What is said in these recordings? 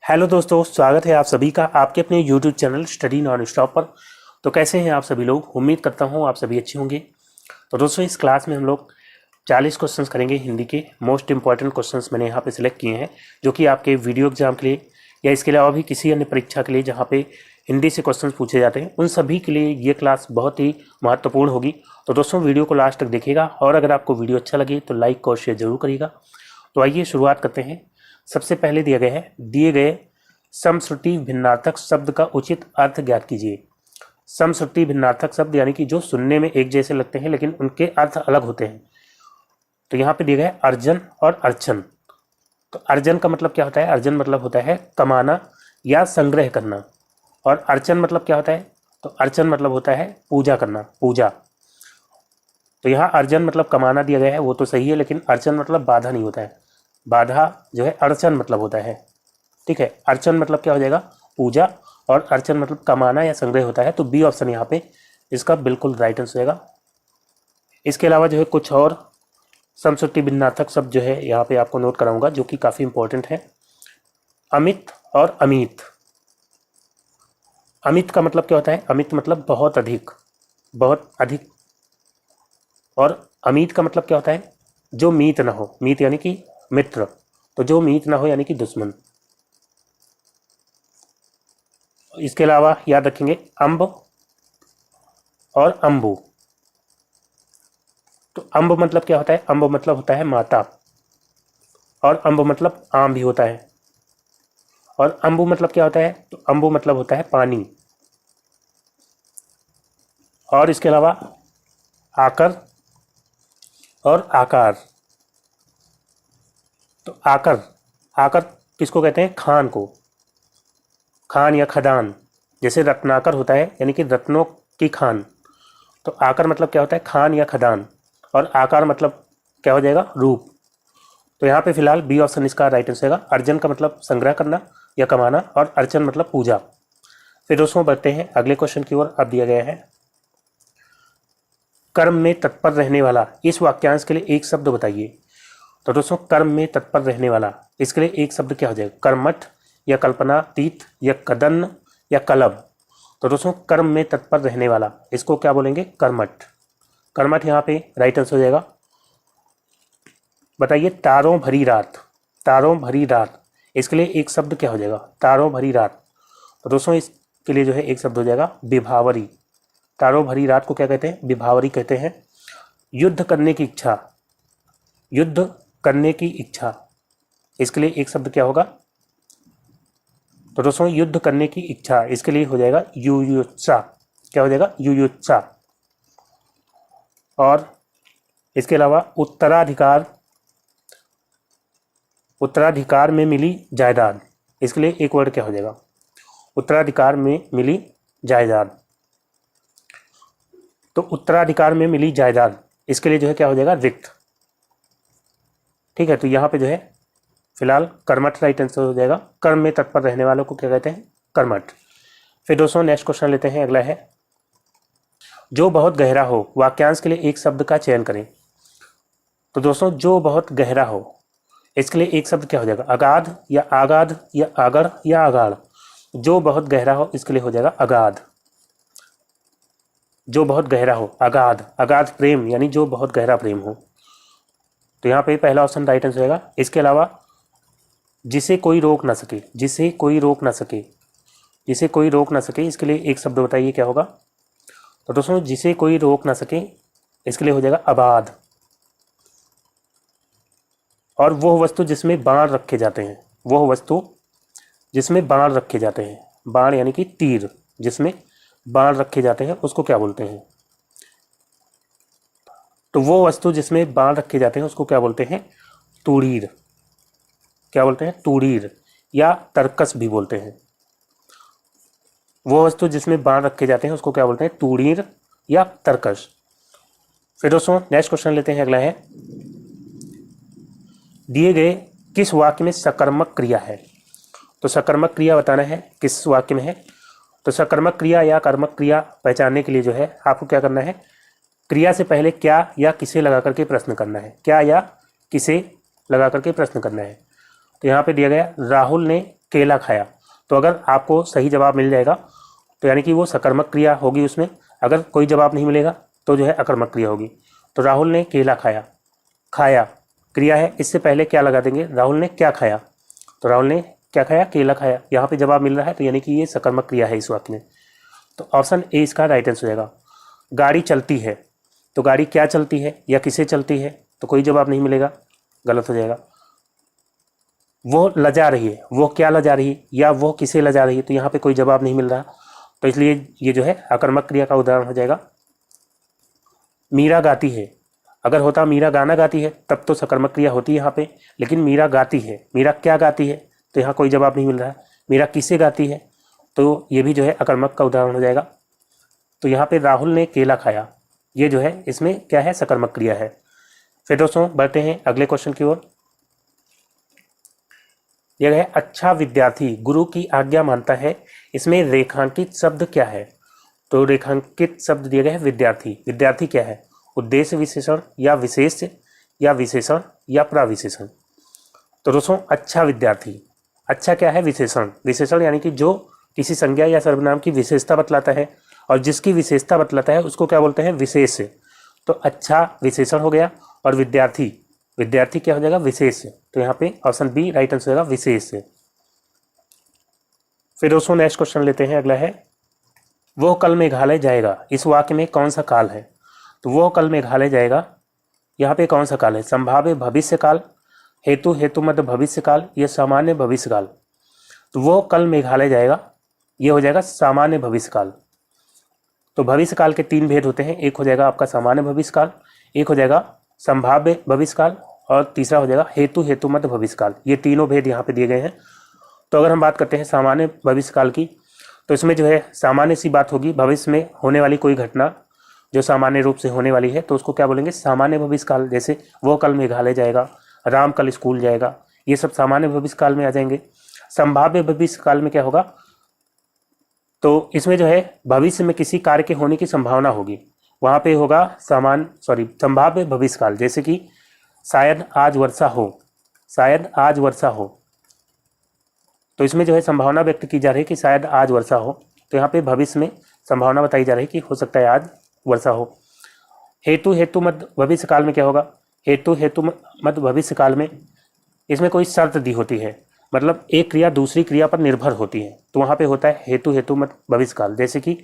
Hello दोस्तों, स्वागत है आप सभी का आपके अपने YouTube channel study non stop पर। तो कैसे हैं आप सभी लोग? उम्मीद करता हूं आप सभी अच्छे होंगे। तो दोस्तों, इस क्लास में हम लोग 40 क्वेश्चंस करेंगे। हिंदी के मोस्ट इंपॉर्टेंट क्वेश्चंस मैंने यहाँ पे सिलेक्ट किए हैं, जो कि आपके वीडियो एग्जाम के लिए या इसके अलावा भी किसी अन्य परीक्षा के लिए जहाँ पे हिंदी से क्वेश्चन पूछे जाते हैं, उन सभी के लिए ये क्लास बहुत ही महत्वपूर्ण होगी। तो दोस्तों, वीडियो को लास्ट तक देखिएगा और अगर आपको वीडियो अच्छा लगे तो लाइक और शेयर जरूर करिएगा। तो आइए शुरुआत करते हैं। सबसे पहले दिए गए समश्रुति भिन्नार्थक शब्द का उचित अर्थ ज्ञात कीजिए। समश्रुति भिन्नार्थक शब्द यानी कि जो सुनने में एक जैसे लगते हैं लेकिन उनके अर्थ अलग होते हैं। तो यहाँ पे दिया गया है अर्जन और अर्चन। तो अर्जन का मतलब क्या होता है? अर्जन मतलब होता है कमाना या संग्रह करना। और अर्चन मतलब क्या होता है? तो अर्चन मतलब होता है पूजा करना, पूजा। तो यहाँ अर्जन मतलब कमाना दिया गया है, वो तो सही है, लेकिन अर्चन मतलब बाधा नहीं होता है। बाधा जो है अड़चन मतलब होता है। ठीक है, अर्चन मतलब क्या हो जाएगा? पूजा। और अर्चन मतलब कमाना या संग्रह होता है। तो बी ऑप्शन यहाँ पे इसका बिल्कुल राइट आंसर होगा। इसके अलावा जो है कुछ और समश्रुति भिन्नार्थक शब्द जो है यहाँ पे आपको नोट कराऊंगा, जो कि काफ़ी इंपॉर्टेंट है। अमित और अमित। अमित का मतलब क्या होता है? अमित मतलब बहुत अधिक, बहुत अधिक। और अमित का मतलब क्या होता है? जो मीत ना हो। मीत यानी कि मित्र, तो जो मीत ना हो यानी कि दुश्मन। इसके अलावा याद रखेंगे अम्ब और अम्बु। तो अम्ब मतलब क्या होता है? अम्ब मतलब होता है माता। और अम्ब मतलब आम भी होता है। और अम्बु मतलब क्या होता है? तो अम्बु मतलब होता है पानी। और इसके अलावा आकर और आकार। तो आकर, आकर किसको कहते हैं? खान को। खान या खदान। जैसे रत्नाकर होता है यानी कि रत्नों की खान। तो आकर मतलब क्या होता है? खान या खदान। और आकार मतलब क्या हो जाएगा? रूप। तो यहाँ पे फिलहाल बी ऑप्शन इसका राइट आंसर होगा। अर्जन का मतलब संग्रह करना या कमाना, और अर्चन मतलब पूजा। फिर दोस्तों बढ़ते हैं अगले क्वेश्चन की ओर। अब दिया गया है कर्म में तत्पर रहने वाला, इस वाक्यांश के लिए एक शब्द बताइए। तो दोस्तों, कर्म में तत्पर रहने वाला, इसके लिए एक शब्द क्या हो जाएगा? कर्मठ या कल्पनातीत या कदन या कलब। तो दोस्तों, कर्म में तत्पर रहने वाला, इसको क्या बोलेंगे? कर्मठ। कर्मठ यहाँ पे राइट आंसर हो जाएगा। बताइए, तारों भरी रात। तारों भरी रात, इसके लिए एक शब्द क्या हो जाएगा? तारों भरी रात। तो दोस्तों, इसके लिए जो है एक शब्द हो जाएगा विभावरी। तारों भरी रात को क्या कहते हैं? विभावरी कहते हैं। युद्ध करने की इच्छा, युद्ध करने की इच्छा, इसके लिए एक शब्द क्या होगा? तो दोस्तों, युद्ध करने की इच्छा, इसके लिए हो जाएगा युयुत्सा। क्या हो जाएगा? युयुत्सा। और इसके अलावा उत्तराधिकार, उत्तराधिकार में मिली जायदाद, इसके लिए एक वर्ड क्या हो जाएगा? उत्तराधिकार में मिली जायदाद। तो उत्तराधिकार में मिली जायदाद, इसके लिए जो है क्या हो जाएगा? रिक्त। ठीक है, तो यहाँ पे जो है फिलहाल कर्मठ राइट आंसर हो जाएगा। कर्म में तत्पर रहने वालों को क्या कहते हैं? कर्मठ। फिर दोस्तों नेक्स्ट क्वेश्चन लेते हैं। अगला है जो बहुत गहरा हो, वाक्यांश के लिए एक शब्द का चयन करें। तो दोस्तों, जो बहुत गहरा हो, इसके लिए एक शब्द क्या हो जाएगा? अगाध या आगाध या आगढ़ या अगाढ़। जो बहुत गहरा हो, इसके लिए हो जाएगा अगाध। जो बहुत गहरा हो, अगाध। अगाध प्रेम यानी जो बहुत गहरा प्रेम हो। तो यहाँ पे पहला ऑप्शन राइट आंसर होगा। इसके अलावा जिसे कोई रोक ना सके, जिसे कोई रोक ना सके, जिसे कोई रोक ना सके, इसके लिए एक शब्द बताइए क्या होगा? तो दोस्तों, जिसे कोई रोक ना सके, इसके लिए हो जाएगा अबाध। और वह वस्तु जिसमें बाण रखे जाते हैं, वह वस्तु जिसमें बाण रखे जाते हैं, बाण यानी कि तीर, जिसमें बाण रखे जाते हैं, उसको क्या बोलते हैं? तो वो वस्तु जिसमें बाण रखे जाते हैं उसको क्या बोलते हैं? तूड़ीर। क्या बोलते हैं? तूड़ीर, या तरकस भी बोलते हैं। वो वस्तु जिसमें बाण रखे जाते हैं उसको क्या बोलते हैं? तूड़ीर या तरकस। फिर दोस्तों नेक्स्ट क्वेश्चन लेते हैं। अगला है दिए गए किस वाक्य में सकर्मक क्रिया है। तो सकर्मक क्रिया बताना है किस वाक्य में है। तो सकर्मक क्रिया या कर्मक क्रिया पहचानने के लिए जो है आपको क्या करना है? क्रिया से पहले क्या या किसे लगा करके प्रश्न करना है। क्या या किसे लगा करके प्रश्न करना है। तो यहाँ पे दिया गया राहुल ने केला खाया। तो अगर आपको सही जवाब मिल जाएगा तो यानी कि वो सकर्मक क्रिया होगी उसमें, अगर कोई जवाब नहीं मिलेगा तो जो है अकर्मक क्रिया होगी। तो राहुल ने केला खाया, खाया क्रिया है, इससे पहले क्या लगा देंगे, राहुल ने क्या खाया, तो राहुल ने क्या खाया, केला खाया। यहाँ पे जवाब मिल रहा है तो यानी कि ये सकर्मक क्रिया है इस वाक्य में। तो ऑप्शन ए इसका राइट आंसर हो जाएगा। गाड़ी चलती है, तो गाड़ी क्या चलती है या किसे चलती है, तो कोई जवाब नहीं मिलेगा, गलत हो जाएगा। वो लजा रही है, वो क्या लजा रही है या वो किसे लजा रही है, तो यहाँ पे कोई जवाब नहीं मिल रहा, तो इसलिए ये जो है अकर्मक क्रिया का उदाहरण हो जाएगा। मीरा गाती है, अगर होता मीरा गाना गाती है तब तो सकर्मक क्रिया होती है यहाँ पे, लेकिन मीरा गाती है, मीरा क्या गाती है, तो यहाँ कोई जवाब नहीं मिल रहा है। मीरा किसे गाती है, तो ये भी जो है अकर्मक का उदाहरण हो जाएगा। तो यहाँ पे राहुल ने केला खाया, ये जो है इसमें क्या है, सकर्मक क्रिया है। फिर दोस्तों बढ़ते हैं अगले क्वेश्चन की ओर। यह है अच्छा विद्यार्थी गुरु की आज्ञा मानता है, इसमें रेखांकित शब्द क्या है, तो रेखांकित शब्द दिए गए हैं विद्यार्थी। विद्यार्थी क्या है, उद्देश्य विशेषण या विशेष या विशेषण या प्रविशेषण। तो दोस्तों अच्छा विद्यार्थी, अच्छा क्या है, विशेषण। विशेषण यानी कि जो किसी संज्ञा या सर्वनाम की विशेषता बतलाता है, और जिसकी विशेषता बतलाता है उसको क्या बोलते हैं, विशेष। तो अच्छा विशेषण हो गया, और विद्यार्थी, विद्यार्थी क्या हो जाएगा, विशेष। तो यहाँ पे ऑप्शन बी राइट आंसर होगा, विशेष। फिर दोस्तों नेक्स्ट क्वेश्चन लेते हैं, अगला है वो कल मेघालय जाएगा, इस वाक्य में कौन सा काल है, तो वो कल मेघालय जाएगा, यहाँ पे कौन सा काल है, संभाव्य भविष्य काल, हेतु हेतुमत भविष्य काल, या सामान्य भविष्य काल। तो वो कल मेघालय जाएगा, ये हो जाएगा सामान्य भविष्य काल। तो भविष्य काल के तीन भेद होते हैं, एक हो जाएगा आपका सामान्य भविष्य काल, एक हो जाएगा संभाव्य भविष्य काल, और तीसरा हो जाएगा हेतु हेतुमत भविष्य काल। ये तीनों भेद यहाँ पे दिए गए हैं। तो अगर हम बात करते हैं सामान्य भविष्य काल की, तो इसमें जो है सामान्य सी बात होगी, भविष्य में होने वाली कोई घटना जो सामान्य रूप से होने वाली है, तो उसको क्या बोलेंगे, सामान्य भविष्य काल। जैसे वो कल मेघालय जाएगा, राम कल स्कूल जाएगा, ये सब सामान्य भविष्य काल में आ जाएंगे। संभाव्य भविष्य काल में क्या होगा, तो इसमें जो है भविष्य में किसी कार्य के होने की संभावना होगी, वहाँ पे होगा संभाव्य भविष्य काल। जैसे कि शायद आज वर्षा हो, शायद आज वर्षा हो, तो इसमें जो है संभावना व्यक्त की जा रही है कि शायद आज वर्षा हो, तो यहाँ पे भविष्य में संभावना बताई जा रही है कि हो सकता है आज वर्षा हो। हेतु हेतु मत भविष्य काल में क्या होगा, हेतु हेतु मत भविष्य काल में इसमें कोई शर्त दी होती है, मतलब एक क्रिया दूसरी क्रिया पर निर्भर होती है, तो वहाँ पे होता है हेतु हेतु मत भविष्य काल। जैसे कि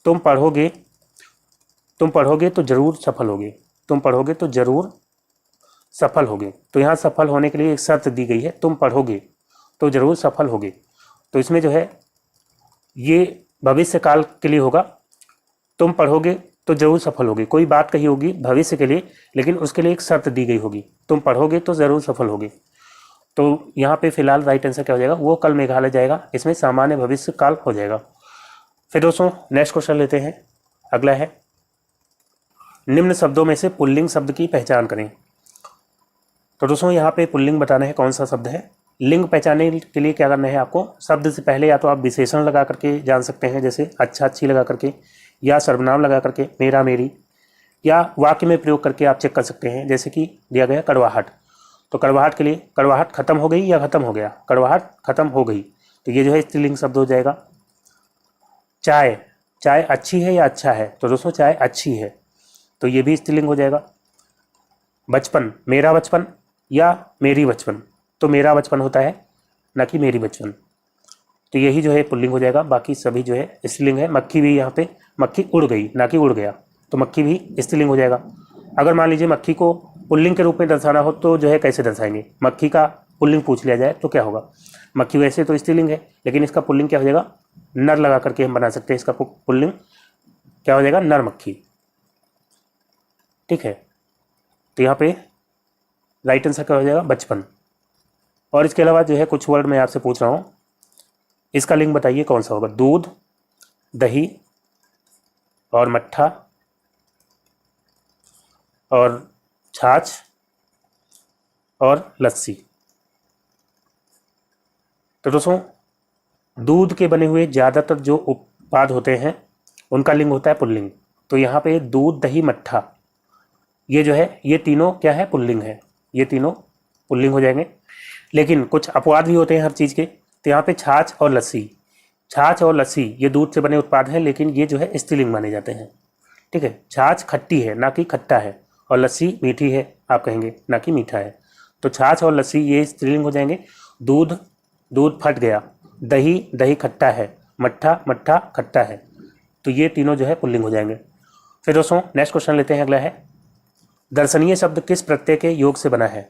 तुम पढ़ोगे तो जरूर सफल होगे, तुम पढ़ोगे तो जरूर सफल होगे, तो यहाँ सफल होने के लिए एक शर्त दी गई है, तुम पढ़ोगे तो जरूर सफल होगे। तो इसमें जो है ये भविष्य काल के लिए होगा, तुम पढ़ोगे तो जरूर सफल होगे, कोई बात कही होगी भविष्य के लिए, लेकिन उसके लिए एक शर्त दी गई होगी, तुम पढ़ोगे तो जरूर सफल होगे। तो यहाँ पे फिलहाल राइट आंसर क्या हो जाएगा, वो कल मेघालय जाएगा, इसमें सामान्य भविष्य काल हो जाएगा। फिर दोस्तों नेक्स्ट क्वेश्चन लेते हैं, अगला है निम्न शब्दों में से पुल्लिंग शब्द की पहचान करें। तो दोस्तों यहाँ पे पुल्लिंग बताना है कौन सा शब्द है। लिंग पहचानने के लिए क्या करना है आपको, शब्द से पहले या तो आप विशेषण लगा करके जान सकते हैं, जैसे अच्छा अच्छी लगा करके, या सर्वनाम लगा करके मेरा मेरी, या वाक्य में प्रयोग करके आप चेक कर सकते हैं, जैसे कि दिया गया कड़वाहट, तो कड़वाहट के लिए कड़वाहट खत्म हो गई या खत्म हो गया, कड़वाहट खत्म हो गई, तो ये जो है स्त्रीलिंग शब्द हो जाएगा। चाय, चाय अच्छी है या अच्छा है, तो दोस्तों चाय अच्छी है, तो ये भी स्त्रीलिंग हो जाएगा। बचपन, मेरा बचपन या मेरी बचपन, तो मेरा बचपन होता है ना कि मेरी बचपन, तो यही जो है पुल्लिंग हो जाएगा, बाकी सभी जो है स्त्रीलिंग है। मक्खी भी यहाँ पे, मक्खी उड़ गई ना कि उड़ गया, तो मक्खी भी स्त्रीलिंग हो जाएगा। अगर मान लीजिए मक्खी को पुल्लिंग के रूप में दर्शाना हो तो जो है कैसे दर्शाएंगे, मक्खी का पुल्लिंग पूछ लिया जाए तो क्या होगा, मक्खी वैसे तो स्त्रीलिंग है, लेकिन इसका पुल्लिंग क्या हो जाएगा, नर लगा करके हम बना सकते हैं, इसका पुल्लिंग क्या हो जाएगा, नर मक्खी, ठीक है। तो यहाँ पे राइट आंसर क्या हो जाएगा, बचपन। और इसके अलावा जो है कुछ वर्ड मैं आपसे पूछ रहा हूँ, इसका लिंग बताइए कौन सा होगा, दूध, दही और मट्ठा और छाछ और लस्सी। तो दोस्तों दूध के बने हुए ज़्यादातर जो उत्पाद होते हैं उनका लिंग होता है पुल्लिंग, तो यहाँ पे दूध दही मट्ठा ये जो है ये तीनों क्या है, पुल्लिंग है, ये तीनों पुल्लिंग हो जाएंगे। लेकिन कुछ अपवाद भी होते हैं हर चीज़ के, तो यहाँ पे छाछ और लस्सी, छाछ और लस्सी ये दूध से बने उत्पाद हैं, लेकिन ये जो है स्त्रीलिंग माने जाते हैं। ठीक है, छाछ खट्टी है ना कि खट्टा है, और लस्सी मीठी है आप कहेंगे ना कि मीठा है। तो छाछ और लस्सी ये स्त्रीलिंग हो जाएंगे। दूध, दूध फट गया। दही, दही खट्टा है। मट्ठा, मट्ठा खट्टा है। तो ये तीनों जो है पुल्लिंग हो जाएंगे। फिर दोस्तों नेक्स्ट क्वेश्चन लेते हैं, अगला है दर्शनीय शब्द किस प्रत्यय के योग से बना है।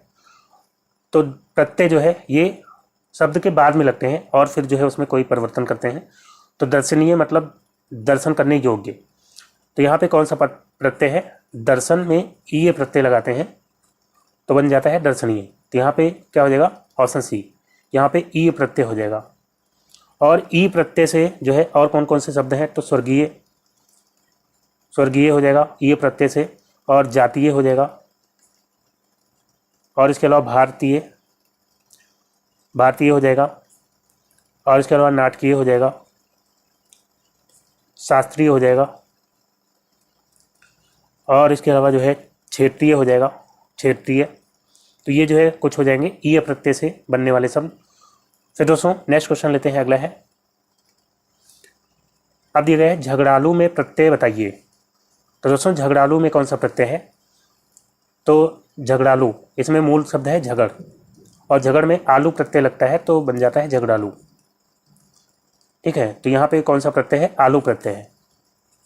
तो प्रत्यय जो है ये शब्द के बाद में लगते हैं और फिर जो है उसमें कोई परिवर्तन करते हैं। तो दर्शनीय मतलब दर्शन करने योग्य। तो यहाँ पे कौन सा प्रत्यय है, दर्शन में ईय प्रत्यय लगाते हैं तो बन जाता है दर्शनीय। तो यहाँ पे क्या हो जाएगा, ऑप्शन सी, यहाँ पे ईय प्रत्यय हो जाएगा। और ई प्रत्यय से जो है और कौन कौन से शब्द हैं, तो स्वर्गीय, स्वर्गीय हो जाएगा ईय प्रत्यय से, और जातीय हो जाएगा, और इसके अलावा भारतीय, भारतीय हो जाएगा, और इसके अलावा नाटकीय हो जाएगा, शास्त्रीय हो जाएगा, और इसके अलावा जो है क्षेत्रीय हो जाएगा, क्षेत्रीय। तो ये जो है कुछ हो जाएंगे ईय प्रत्यय से बनने वाले शब्द। फिर दोस्तों नेक्स्ट क्वेश्चन लेते हैं, अगला है अब दिया गया है झगड़ालू में प्रत्यय बताइए। तो दोस्तों झगड़ालू में कौन सा प्रत्यय है, तो झगड़ालू इसमें मूल शब्द है झगड़, और झगड़ में आलू प्रत्यय लगता है तो बन जाता है झगड़ालू। ठीक है, तो यहाँ पे कौन सा प्रत्यय है, आलू प्रत्यय है।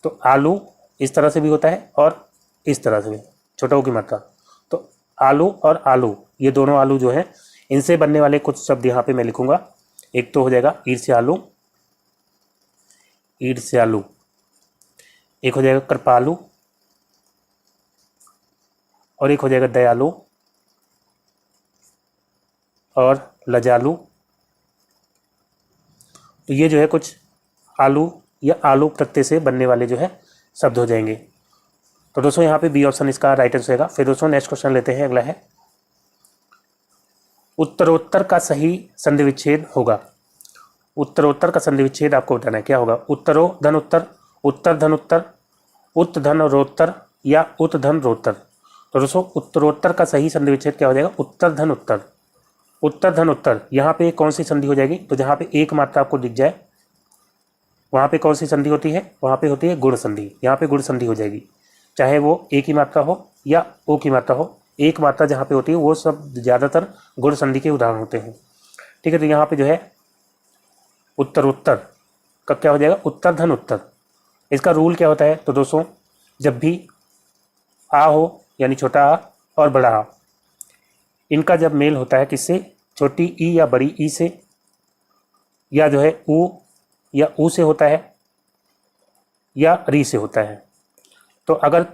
तो आलू इस तरह से भी होता है और इस तरह से भी, छोटा ऊ की मात्रा। तो आलू और आलू ये दोनों आलू जो है इनसे बनने वाले कुछ शब्द यहाँ पे मैं लिखूंगा। एक तो हो जाएगा ईर्ष्यालु, ईर्ष्यालु। एक हो जाएगा कृपालु, और एक हो जाएगा दयालु, और लजालु। तो ये जो है कुछ आलू या आलू प्रत्यय से बनने वाले जो है शब्द हो जाएंगे। तो दोस्तों यहाँ पे बी ऑप्शन इसका राइट आंसर होगा। फिर दोस्तों नेक्स्ट क्वेश्चन लेते हैं, अगला है उत्तरोत्तर का सही संधि विच्छेद होगा। उत्तरोत्तर का संधि विच्छेद आपको बताना है, क्या होगा, उत्तरो धन उत्तर, उत्तर धन उत्तर, उत धन रोत्तर, या उत धन रोत्तर। तो दोस्तों उत्तरोत्तर का सही संधि विच्छेद क्या हो जाएगा, उत्तर धन उत्तर, उत्तर धन उत्तर। यहाँ पे कौन सी संधि हो जाएगी, तो जहाँ पे एक मात्रा आपको दिख जाए वहाँ पे कौन सी संधि होती है, वहाँ पे होती है गुण संधि। यहाँ पे गुण संधि हो जाएगी, चाहे वो एक ही मात्रा हो या ओ की मात्रा हो। एक मात्रा जहाँ पे होती है वो सब ज़्यादातर गुण संधि के उदाहरण होते हैं। ठीक है, तो यहाँ पे जो है उत्तरोत्तर का क्या हो जाएगा, उत्तर धन उत्तर। इसका रूल क्या होता है, तो दोस्तों जब भी आ हो यानी छोटा आ और बड़ा आ, इनका जब मेल होता है किससे, छोटी ई या बड़ी ई से, या जो है ऊ या ऊ से होता है, या री से होता है। तो अगर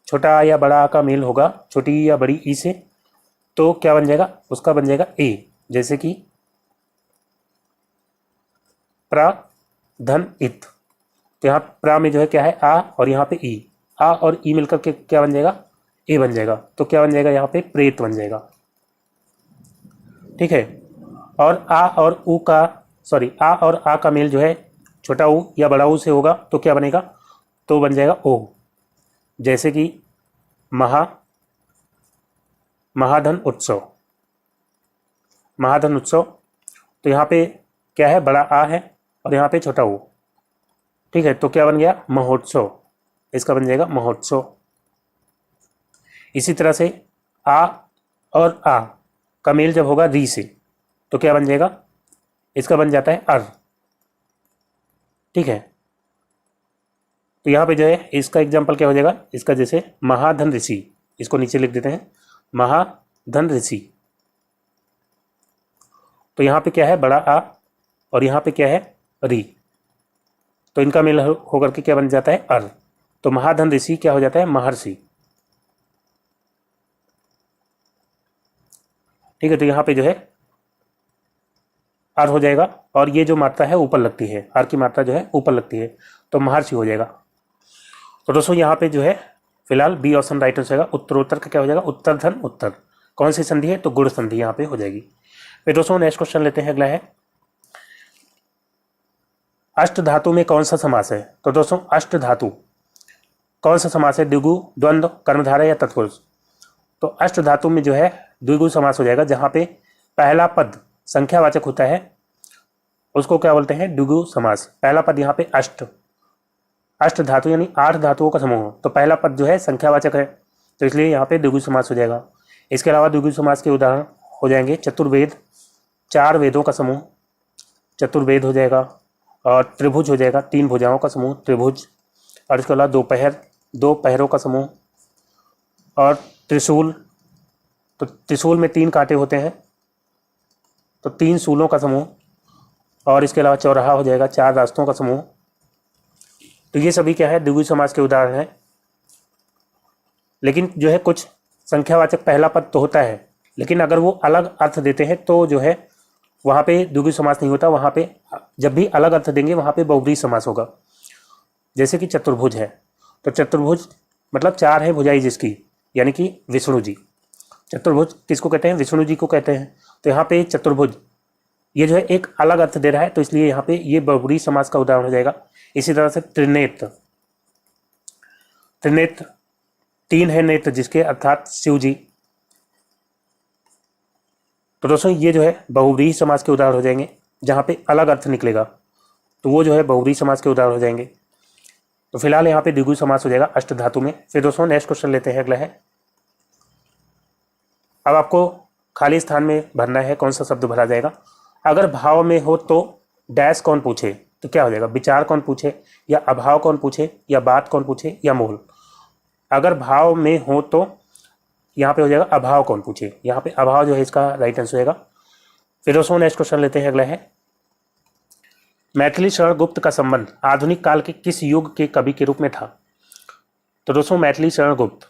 छोटा आ या बड़ा आ का मेल होगा छोटी ई या बड़ी ई से, तो क्या बन जाएगा, उसका बन जाएगा ए। जैसे कि प्रा धन इत, तो यहाँ प्रा में जो है क्या है आ, और यहाँ पे ई, आ और ई मिलकर के क्या बन जाएगा, ए बन जाएगा। तो क्या बन जाएगा, यहाँ पे प्रेत बन जाएगा। ठीक है, और आ और ऊ का सॉरी आ और आ का मेल जो है छोटा ऊ या बड़ा ऊ से होगा तो क्या बनेगा, तो बन जाएगा ओ। जैसे कि महाधन उत्सव, महाधन उत्सव। तो यहाँ पे क्या है, बड़ा आ है और यहाँ पे छोटा ऊ। ठीक है, तो क्या बन गया, महोत्सव। इसका बन जाएगा महोत्सव। इसी तरह से आ और आ का मेल जब होगा री से तो क्या बन जाएगा, इसका बन जाता है अर। ठीक है, तो यहाँ पे जो है इसका एग्जाम्पल क्या हो जाएगा, इसका जैसे महाधन ऋषि, इसको नीचे लिख देते हैं महाधन ऋषि। तो यहाँ पे क्या है, बड़ा आ और यहाँ पे क्या है री, तो इनका मेल होकर के क्या बन जाता है अर। तो महाधन ऋषि क्या हो जाता है, महर्षि। ठीक है, तो यहाँ पे जो है अर हो जाएगा, और ये जो मात्रा है ऊपर लगती है, अर की मात्रा जो है ऊपर लगती है, तो महर्षि हो जाएगा। तो दोस्तों यहाँ पे जो है फिलहाल बी ऑप्शन राइट आंसर होगा। उत्तरोत्तर का क्या हो जाएगा, उत्तर धन उत्तर। कौन सी संधि है, तो गुण संधि यहाँ पे हो जाएगी। फिर दोस्तों नेक्स्ट क्वेश्चन लेते हैं, अगला है अष्ट धातु में कौन सा समास है। तो दोस्तों अष्ट धातु कौन सा समास है, द्विगु, द्वंद्व, कर्मधारय या तत्पुरुष। तो अष्ट धातु में जो है द्विगु समास हो जाएगा, जहाँ पे पहला पद संख्यावाचक होता है उसको क्या बोलते हैं, द्विगु समास। पहला पद यहाँ पे अष्ट धातु यानी 8 धातुओं का समूह, तो पहला पद जो है संख्यावाचक है, तो इसलिए यहाँ पे द्विगु समास हो जाएगा। इसके अलावा द्विगु समास के उदाहरण हो जाएंगे चतुर्वेद, 4 वेदों का समूह चतुर्वेद हो जाएगा, और त्रिभुज हो जाएगा, 3 भुजाओं का समूह त्रिभुज, और इसके अलावा दोपहर, 2 पहरों का समूह, और त्रिशूल, तो त्रिशूल में 3 कांटे होते हैं तो 3 शूलों का समूह, और इसके अलावा चौराहा हो जाएगा, 4 रास्तों का समूह। तो ये सभी क्या है, द्विगु समास के उदाहरण हैं। लेकिन जो है कुछ संख्यावाचक पहला पद तो होता है, लेकिन अगर वो अलग अर्थ देते हैं तो जो है वहाँ पे द्विगु समास नहीं होता, वहाँ पे जब भी अलग अर्थ देंगे वहाँ पे बहुब्रीहि समास होगा। जैसे कि चतुर्भुज है, तो चतुर्भुज मतलब 4 है भुजाई जिसकी, यानी कि विष्णु जी। चतुर्भुज किसको कहते हैं, विष्णु जी को कहते हैं। तो यहाँ पे चतुर्भुज ये जो है एक अलग अर्थ दे रहा है, तो इसलिए यहाँ पे ये बहुब्रीहि समास का उदाहरण हो जाएगा। इसी तरह से त्रिनेत्र, 3 है नेत्र जिसके, अर्थात शिव जी। तो दोस्तों ये जो है बहुब्रीहि समास के उदाहरण हो जाएंगे, जहाँ पे अलग अर्थ निकलेगा तो वो जो है बहुब्रीहि समास के उदाहरण हो जाएंगे। तो फिलहाल यहाँ पे द्विगु समास हो जाएगा अष्ट धातु में। फिर दोस्तों नेक्स्ट क्वेश्चन लेते हैं, अगला है। अब आपको खाली स्थान में भरना है, कौन सा शब्द भरा जाएगा। अगर भाव में हो तो डैश कौन पूछे, तो क्या हो जाएगा, विचार कौन पूछे, या अभाव कौन पूछे, या बात कौन पूछे, या मूल। अगर भाव में हो तो यहाँ पे हो जाएगा अभाव कौन पूछे, यहाँ पे अभाव जो है इसका राइट आंसर होगा। फिर दोस्तों नेक्स्ट क्वेश्चन लेते हैं, अगला है। मैथिली शरण गुप्त का संबंध आधुनिक काल के किस युग के कवि के रूप में था। तो दोस्तों मैथिली शरण गुप्त,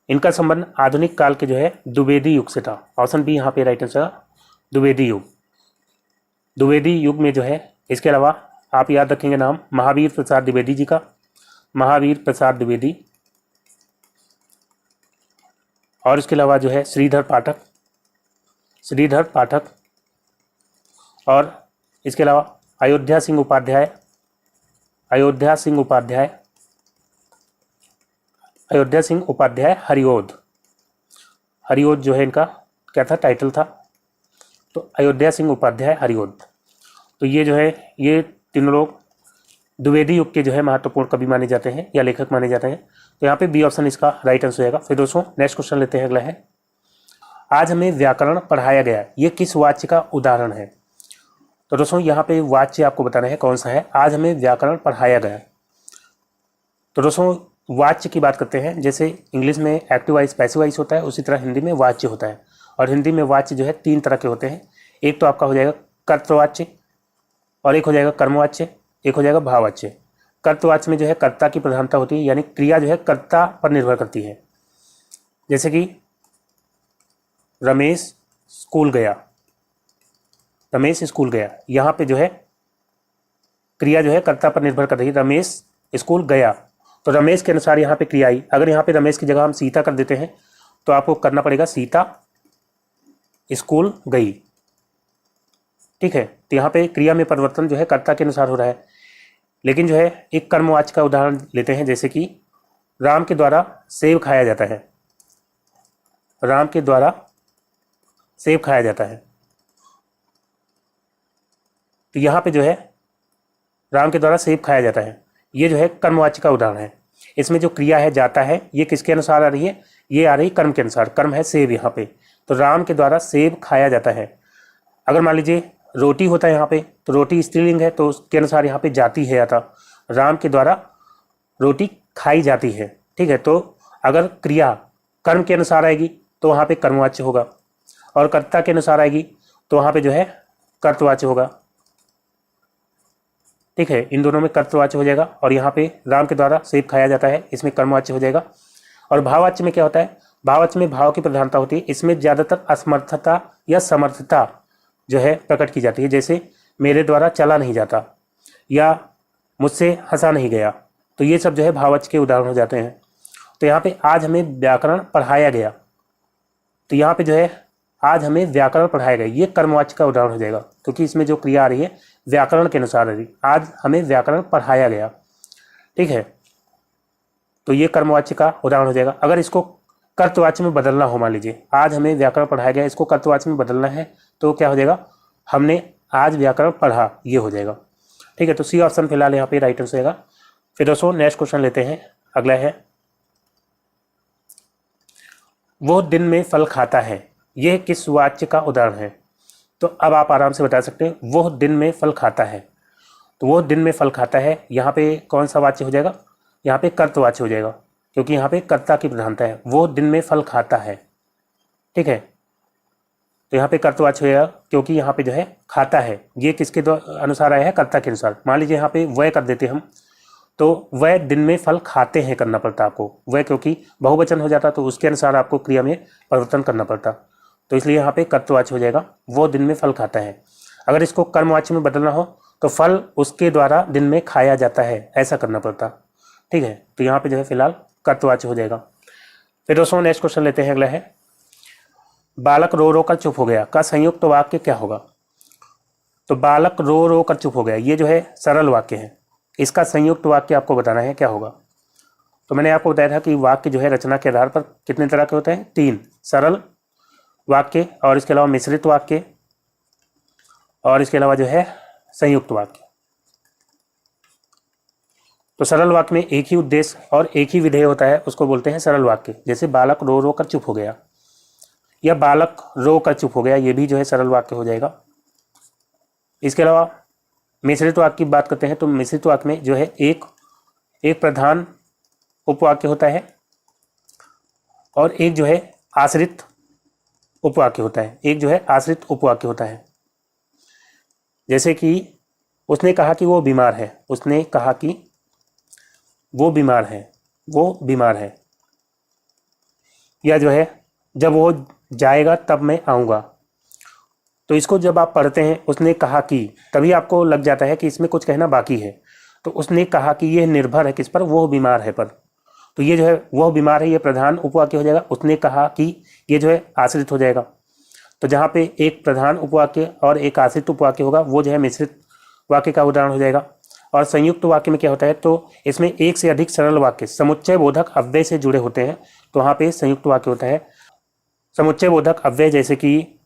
इनका संबंध आधुनिक काल के जो है द्विवेदी युग से था। ऑप्शन बी यहाँ पे राइट आंसर, द्विवेदी युग। द्विवेदी युग में जो है, इसके अलावा आप याद रखेंगे नाम महावीर प्रसाद द्विवेदी जी का, महावीर प्रसाद द्विवेदी, और इसके अलावा जो है श्रीधर पाठक, और इसके अलावा अयोध्या सिंह उपाध्याय हरिओद जो है इनका क्या था, टाइटल था। तो अयोध्या सिंह उपाध्याय हरिओद, तो ये जो है ये तीनों लोग द्विवेदी युग के जो है महत्वपूर्ण कवि माने जाते हैं या लेखक माने जाते हैं। तो यहाँ पे बी ऑप्शन इसका राइट आंसर होगा। फिर दोस्तों नेक्स्ट क्वेश्चन लेते हैं, अगला है। आज हमें व्याकरण पढ़ाया गया, ये किस वाच्य का उदाहरण है। तो दोस्तों यहाँ पे वाच्य आपको बताना है कौन सा है, आज हमें व्याकरण पढ़ाया गया। तो दोस्तों वाच्य की बात करते हैं, जैसे इंग्लिश में एक्टिव वॉइस पैसिव वॉइस होता है, उसी तरह हिंदी में वाच्य होता है। और हिंदी में वाच्य जो है 3 तरह के होते हैं। एक तो आपका हो जाएगा कर्तवाच्य, और एक हो जाएगा कर्मवाच्य, एक हो जाएगा भाववाच्य। कर्तवाच्य में जो है कर्ता की प्रधानता होती है, यानी क्रिया जो है कर्ता पर निर्भर करती है। जैसे कि रमेश स्कूल गया, यहाँ पे जो है क्रिया जो है कर्ता पर निर्भर कर रही है, रमेश स्कूल गया। तो रमेश के अनुसार यहाँ पे क्रिया आई। अगर यहाँ पे रमेश की जगह हम सीता कर देते हैं तो आपको करना पड़ेगा सीता स्कूल गई, ठीक है। तो यहाँ पे क्रिया में परिवर्तन जो है कर्ता के अनुसार हो रहा है। लेकिन जो है एक कर्मवाच्य का उदाहरण लेते हैं, जैसे कि राम के द्वारा सेब खाया जाता है, राम के द्वारा सेब खाया जाता है। तो यहाँ पे जो है राम के द्वारा सेब खाया जाता है, ये जो है कर्मवाच्य का उदाहरण है। इसमें जो क्रिया है जाता है, ये किसके अनुसार आ रही है, ये आ रही है कर्म के अनुसार। कर्म है सेब यहाँ पे, तो राम के द्वारा सेब खाया जाता है। अगर मान लीजिए रोटी होता है यहाँ पे, तो रोटी स्त्रीलिंग है, तो उसके अनुसार यहाँ पे जाती है आता, राम के द्वारा रोटी खाई जाती है, ठीक है। तो अगर क्रिया कर्म के अनुसार आएगी तो वहाँ पे कर्मवाच्य होगा, और कर्ता के अनुसार आएगी तो वहाँ पे जो है कर्तवाच्य होगा, ठीक है। इन दोनों में कर्तवाच्य हो जाएगा, और यहाँ पे राम के द्वारा सेब खाया जाता है, इसमें कर्मवाच्य हो जाएगा। और भाववाच्य में क्या होता है, भाववाच्य में भाव की प्रधानता होती है, इसमें ज़्यादातर असमर्थता या समर्थता जो है प्रकट की जाती है। जैसे मेरे द्वारा चला नहीं जाता, या मुझसे हंसा नहीं गया, तो ये सब जो है भाववाच्य के उदाहरण हो जाते हैं। तो यहाँ पे आज हमें व्याकरण पढ़ाया गया, तो यहाँ पे जो है आज हमें व्याकरण पढ़ाया गया, ये कर्मवाच्य का उदाहरण हो जाएगा, क्योंकि इसमें जो क्रिया आ रही है व्याकरण के अनुसार आ रही। आज हमें व्याकरण पढ़ाया गया, ठीक है, तो ये कर्मवाच्य का उदाहरण हो जाएगा। अगर इसको कर्तवाच्य में बदलना हो, मान लीजिए आज हमें व्याकरण पढ़ाया गया, इसको कर्तवाच्य में बदलना है, तो क्या हो जाएगा, हमने आज व्याकरण पढ़ा, ये हो जाएगा। ठीक है, तो सी ऑप्शन फिलहाल यहाँ पे राइट आंसर होगा। फिर दोस्तों नेक्स्ट क्वेश्चन लेते हैं। अगला है, वो दिन में फल खाता है, यह किस वाक्य का उदाहरण है? तो अब आप आराम से बता सकते हैं, वो दिन में फल खाता है। तो वो दिन में फल खाता है, यहाँ पे कौन सा वाच्य हो जाएगा? यहाँ पे कर्तवाच्य हो जाएगा, क्योंकि यहाँ पे कर्ता की प्रधानता है। वो दिन में फल खाता है, ठीक है, तो यहाँ पे कर्तवाच्य हो जाएगा, क्योंकि यहाँ पे जो है खाता है, ये किसके अनुसार आया है? कर्ता के अनुसार। मान लीजिए यहाँ पे वह कर देते हम, तो वह दिन में फल खाते हैं करना पड़ता आपको, वह क्योंकि बहुवचन हो जाता तो उसके अनुसार आपको क्रिया में परिवर्तन करना पड़ता, तो इसलिए यहाँ पे कर्तवाच्य हो जाएगा, वो दिन में फल खाता है। अगर इसको कर्मवाच्य में बदलना हो तो फल उसके द्वारा दिन में खाया जाता है, ऐसा करना पड़ता। ठीक है, तो यहाँ पे जो है फिलहाल कर्तवाच्य हो जाएगा। फिर दोस्तों नेक्स्ट क्वेश्चन लेते हैं। अगला है, बालक रो रो कर चुप हो गया का संयुक्त वाक्य क्या होगा? तो बालक रो रो कर चुप हो गया, ये जो है सरल वाक्य है, इसका संयुक्त वाक्य आपको बताना है क्या होगा। तो मैंने आपको बताया था कि वाक्य जो है रचना के आधार पर कितने तरह के होते हैं? 3, सरल वाक्य, और इसके अलावा मिश्रित वाक्य, और इसके अलावा जो है संयुक्त वाक्य। तो सरल वाक्य में एक ही उद्देश्य और एक ही विधेय होता है, उसको बोलते हैं सरल वाक्य। जैसे बालक रो रो कर चुप हो गया, या बालक रो कर चुप हो गया, ये भी जो है सरल वाक्य हो जाएगा। इसके अलावा मिश्रित वाक्य की बात करते हैं, तो मिश्रित वाक्य में जो है एक प्रधान उपवाक्य होता है और एक जो है आश्रित उपवाक्य होता है, एक जो है आश्रित उपवाक्य होता है। जैसे कि उसने कहा कि वो बीमार है, उसने कहा कि वो बीमार है, वो बीमार है, या जो है जब वो जाएगा तब मैं आऊँगा। तो इसको जब आप पढ़ते हैं, उसने कहा कि, तभी आपको लग जाता है कि इसमें कुछ कहना बाकी है। तो उसने कहा कि यह निर्भर है किस पर? वो बीमार है पर। तो ये जो है वह बीमार है, ये प्रधान उपवाक्य हो जाएगा। उसने कहा कि ये जो है आश्रित हो जाएगा। तो जहाँ पे एक प्रधान उपवाक्य और एक आश्रित उपवाक्य होगा, वो जो है मिश्रित वाक्य का उदाहरण हो जाएगा। और संयुक्त वाक्य में क्या होता है? तो इसमें एक से अधिक सरल वाक्य समुच्चय बोधक अव्यय से जुड़े होते हैं, तो वहाँ पे संयुक्त वाक्य होता है। समुच्चय बोधक अव्यय जैसे कि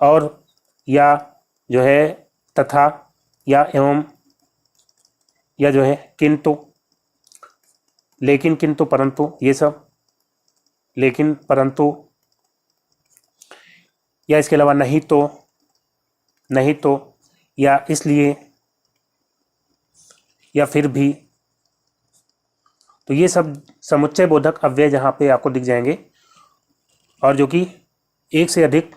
और, या जो है तथा, या एवं, या जो है किंतु, लेकिन, किंतु, परंतु, ये सब, लेकिन, परंतु, या इसके अलावा नहीं तो, नहीं तो, या इसलिए, या फिर भी। तो ये सब समुच्चय बोधक अव्यय जहाँ पे आपको दिख जाएंगे, और जो कि एक से अधिक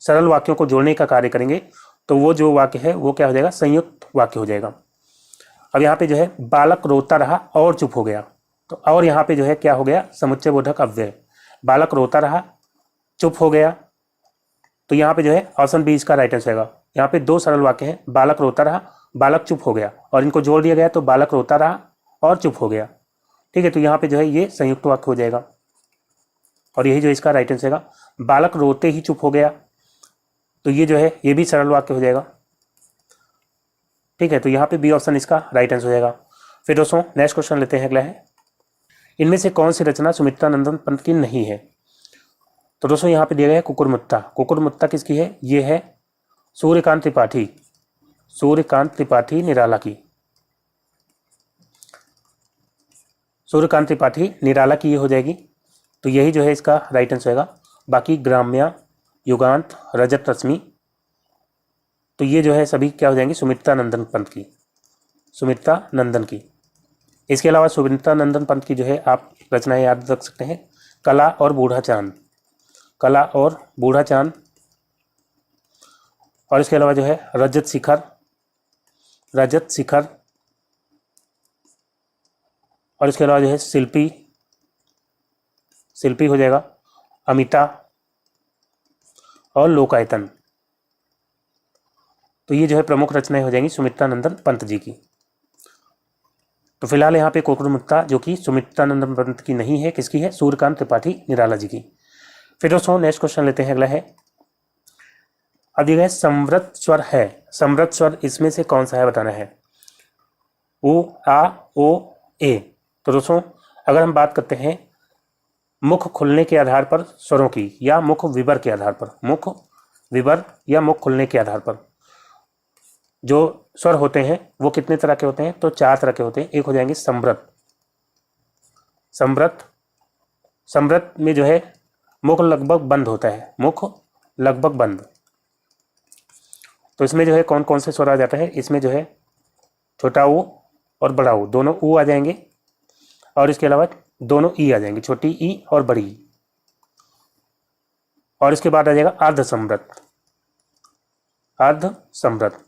सरल वाक्यों को जोड़ने का कार्य करेंगे, तो वो जो वाक्य है वो क्या हो जाएगा? संयुक्त वाक्य हो जाएगा। अब यहाँ पे जो है बालक रोता रहा और चुप हो गया, तो और यहाँ पे जो है क्या हो गया? समुच्चय बोधक अव्यय। बालक रोता रहा, चुप हो गया, तो यहाँ पे जो है ऑप्शन बी इसका राइट आंसर होगा। यहाँ पे 2 सरल वाक्य हैं, बालक रोता रहा, बालक चुप हो गया, और इनको जोड़ दिया गया तो बालक रोता रहा और चुप हो गया। ठीक है, तो यहाँ पे जो है ये संयुक्त वाक्य हो जाएगा, और यही जो इसका राइट आंसर होगा। बालक रोते ही चुप हो गया, तो ये जो है ये भी सरल वाक्य हो जाएगा। ठीक है, तो यहाँ पे बी ऑप्शन इसका राइट आंसर हो जाएगा। फिर दोस्तों नेक्स्ट क्वेश्चन लेते हैं। अगला है, इनमें से कौन सी रचना सुमित्रानंदन पंत की नहीं है? तो दोस्तों यहाँ पे दिया गया है कुकुरमुत्ता। कुकुरमुत्ता किसकी है? ये है सूर्यकांत त्रिपाठी, सूर्यकांत त्रिपाठी निराला की, सूर्यकांत त्रिपाठी निराला की ये हो जाएगी। तो यही जो है इसका राइट आंसर होगा। बाकी ग्राम्या, युगांत, रजत रश्मि, तो ये जो है सभी क्या हो जाएंगी? सुमित्रा नंदन पंत की, सुमित्रा नंदन की। इसके अलावा सुमित्रा नंदन पंत की जो है आप रचनाएं याद रख सकते हैं, कला और बूढ़ा चांद, कला और बूढ़ा चांद, और इसके अलावा जो है रजत शिखर, रजत शिखर, और इसके अलावा जो है शिल्पी, शिल्पी हो जाएगा, अमिता और लोकायतन। तो ये जो है प्रमुख रचनाएं हो जाएंगी सुमित्रानंदन पंत जी की। तो फिलहाल यहाँ पे कुकुरमुत्ता जो कि सुमित्रानंदन पंत की नहीं है, किसकी है? सूर्यकांत त्रिपाठी निराला जी की। फिर दोस्तों नेक्स्ट क्वेश्चन लेते हैं। अगला है, अब ये समृत स्वर है, समृत स्वर इसमें से कौन सा है बताना है? उ, आ, ओ, ए। तो दोस्तों अगर हम बात करते हैं मुख खुलने के आधार पर स्वरों की, या मुख विवर के आधार पर, मुख विवर या मुख खुलने के आधार पर, जो स्वर होते हैं वो कितने तरह के होते हैं, तो 4 तरह के होते हैं। एक हो जाएंगे समृत। समृत समृत में जो है मुख लगभग बंद होता है, मुख लगभग बंद। तो इसमें जो है कौन कौन से स्वर आ जाता है, इसमें जो है छोटा ऊ और बड़ा ऊ, दोनों ऊ आ जाएंगे, और इसके अलावा दोनों ई आ जाएंगे, छोटी ई और बड़ी ई। और इसके बाद आ जाएगा अर्ध समृत। अर्ध समृत,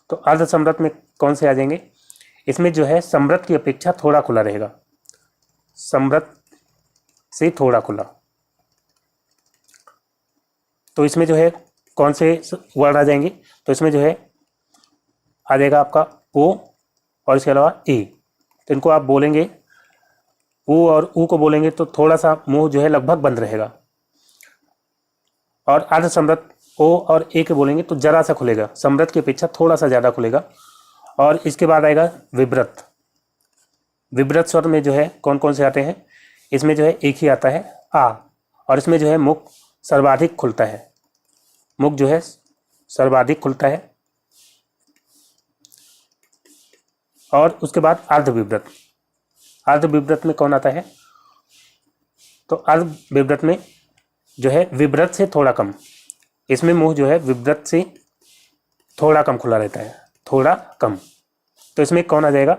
तो अर्ध समृत में कौन से आ जाएंगे, इसमें जो है समृत की अपेक्षा थोड़ा खुला रहेगा, समृत से थोड़ा खुला। तो इसमें जो है कौन से वर्ड आ जाएंगे, तो इसमें जो है आ जाएगा आपका ओ और इसके अलावा ए। तो इनको आप बोलेंगे, ओ और ऊ को बोलेंगे तो थोड़ा सा मुंह जो है लगभग बंद रहेगा, और अर्ध समृत ओ और ए के बोलेंगे तो जरा सा खुलेगा, समृत की अपेक्षा थोड़ा सा ज़्यादा खुलेगा। और इसके बाद आएगा विव्रत। विव्रत स्वर में जो है कौन कौन से आते हैं, इसमें जो है एक ही आता है आ, और इसमें जो है मुख सर्वाधिक खुलता है, मुख जो है सर्वाधिक खुलता है। और उसके बाद अर्ध विव्रत। अर्ध विव्रत में कौन आता है, तो अर्ध विव्रत में जो है विव्रत से थोड़ा कम, इसमें मुंह जो है विव्रत से थोड़ा कम खुला रहता है, थोड़ा कम। तो इसमें कौन आ जाएगा,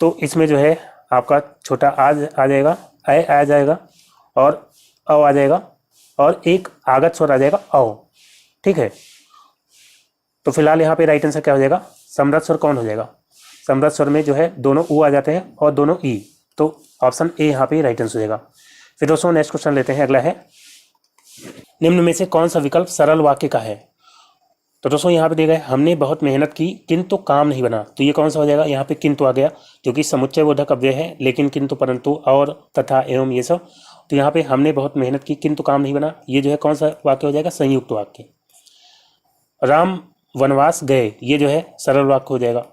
तो इसमें जो है आपका छोटा आ जाएगा, ऐ आ जाएगा, और अ आ जाएगा, और एक आगत स्वर आ जाएगा औ। ठीक है, तो फिलहाल यहाँ पे राइट आंसर क्या हो जाएगा, समृत स्वर कौन हो जाएगा, समृत स्वर में जो है दोनों ऊ आ जाते हैं और दोनों ई, तो ऑप्शन ए यहाँ पे राइट आंसर हो जाएगा। फिर दोस्तों नेक्स्ट क्वेश्चन लेते हैं, अगला है निम्न में से कौन सा विकल्प सरल वाक्य का है। तो दोस्तों यहाँ पे दिया गया है हमने बहुत मेहनत की किंतु काम नहीं बना, तो ये कौन सा हो जाएगा, यहाँ पे किंतु आ गया, जो कि समुच्चय बोधक अव्यय है, लेकिन किंतु परंतु और तथा एवं ये सब। तो यहाँ पे हमने बहुत मेहनत की किंतु काम नहीं बना, ये जो है कौन सा वाक्य हो जाएगा, संयुक्त वाक्य। राम वनवास गए, ये जो है सरल वाक्य हो जाएगा,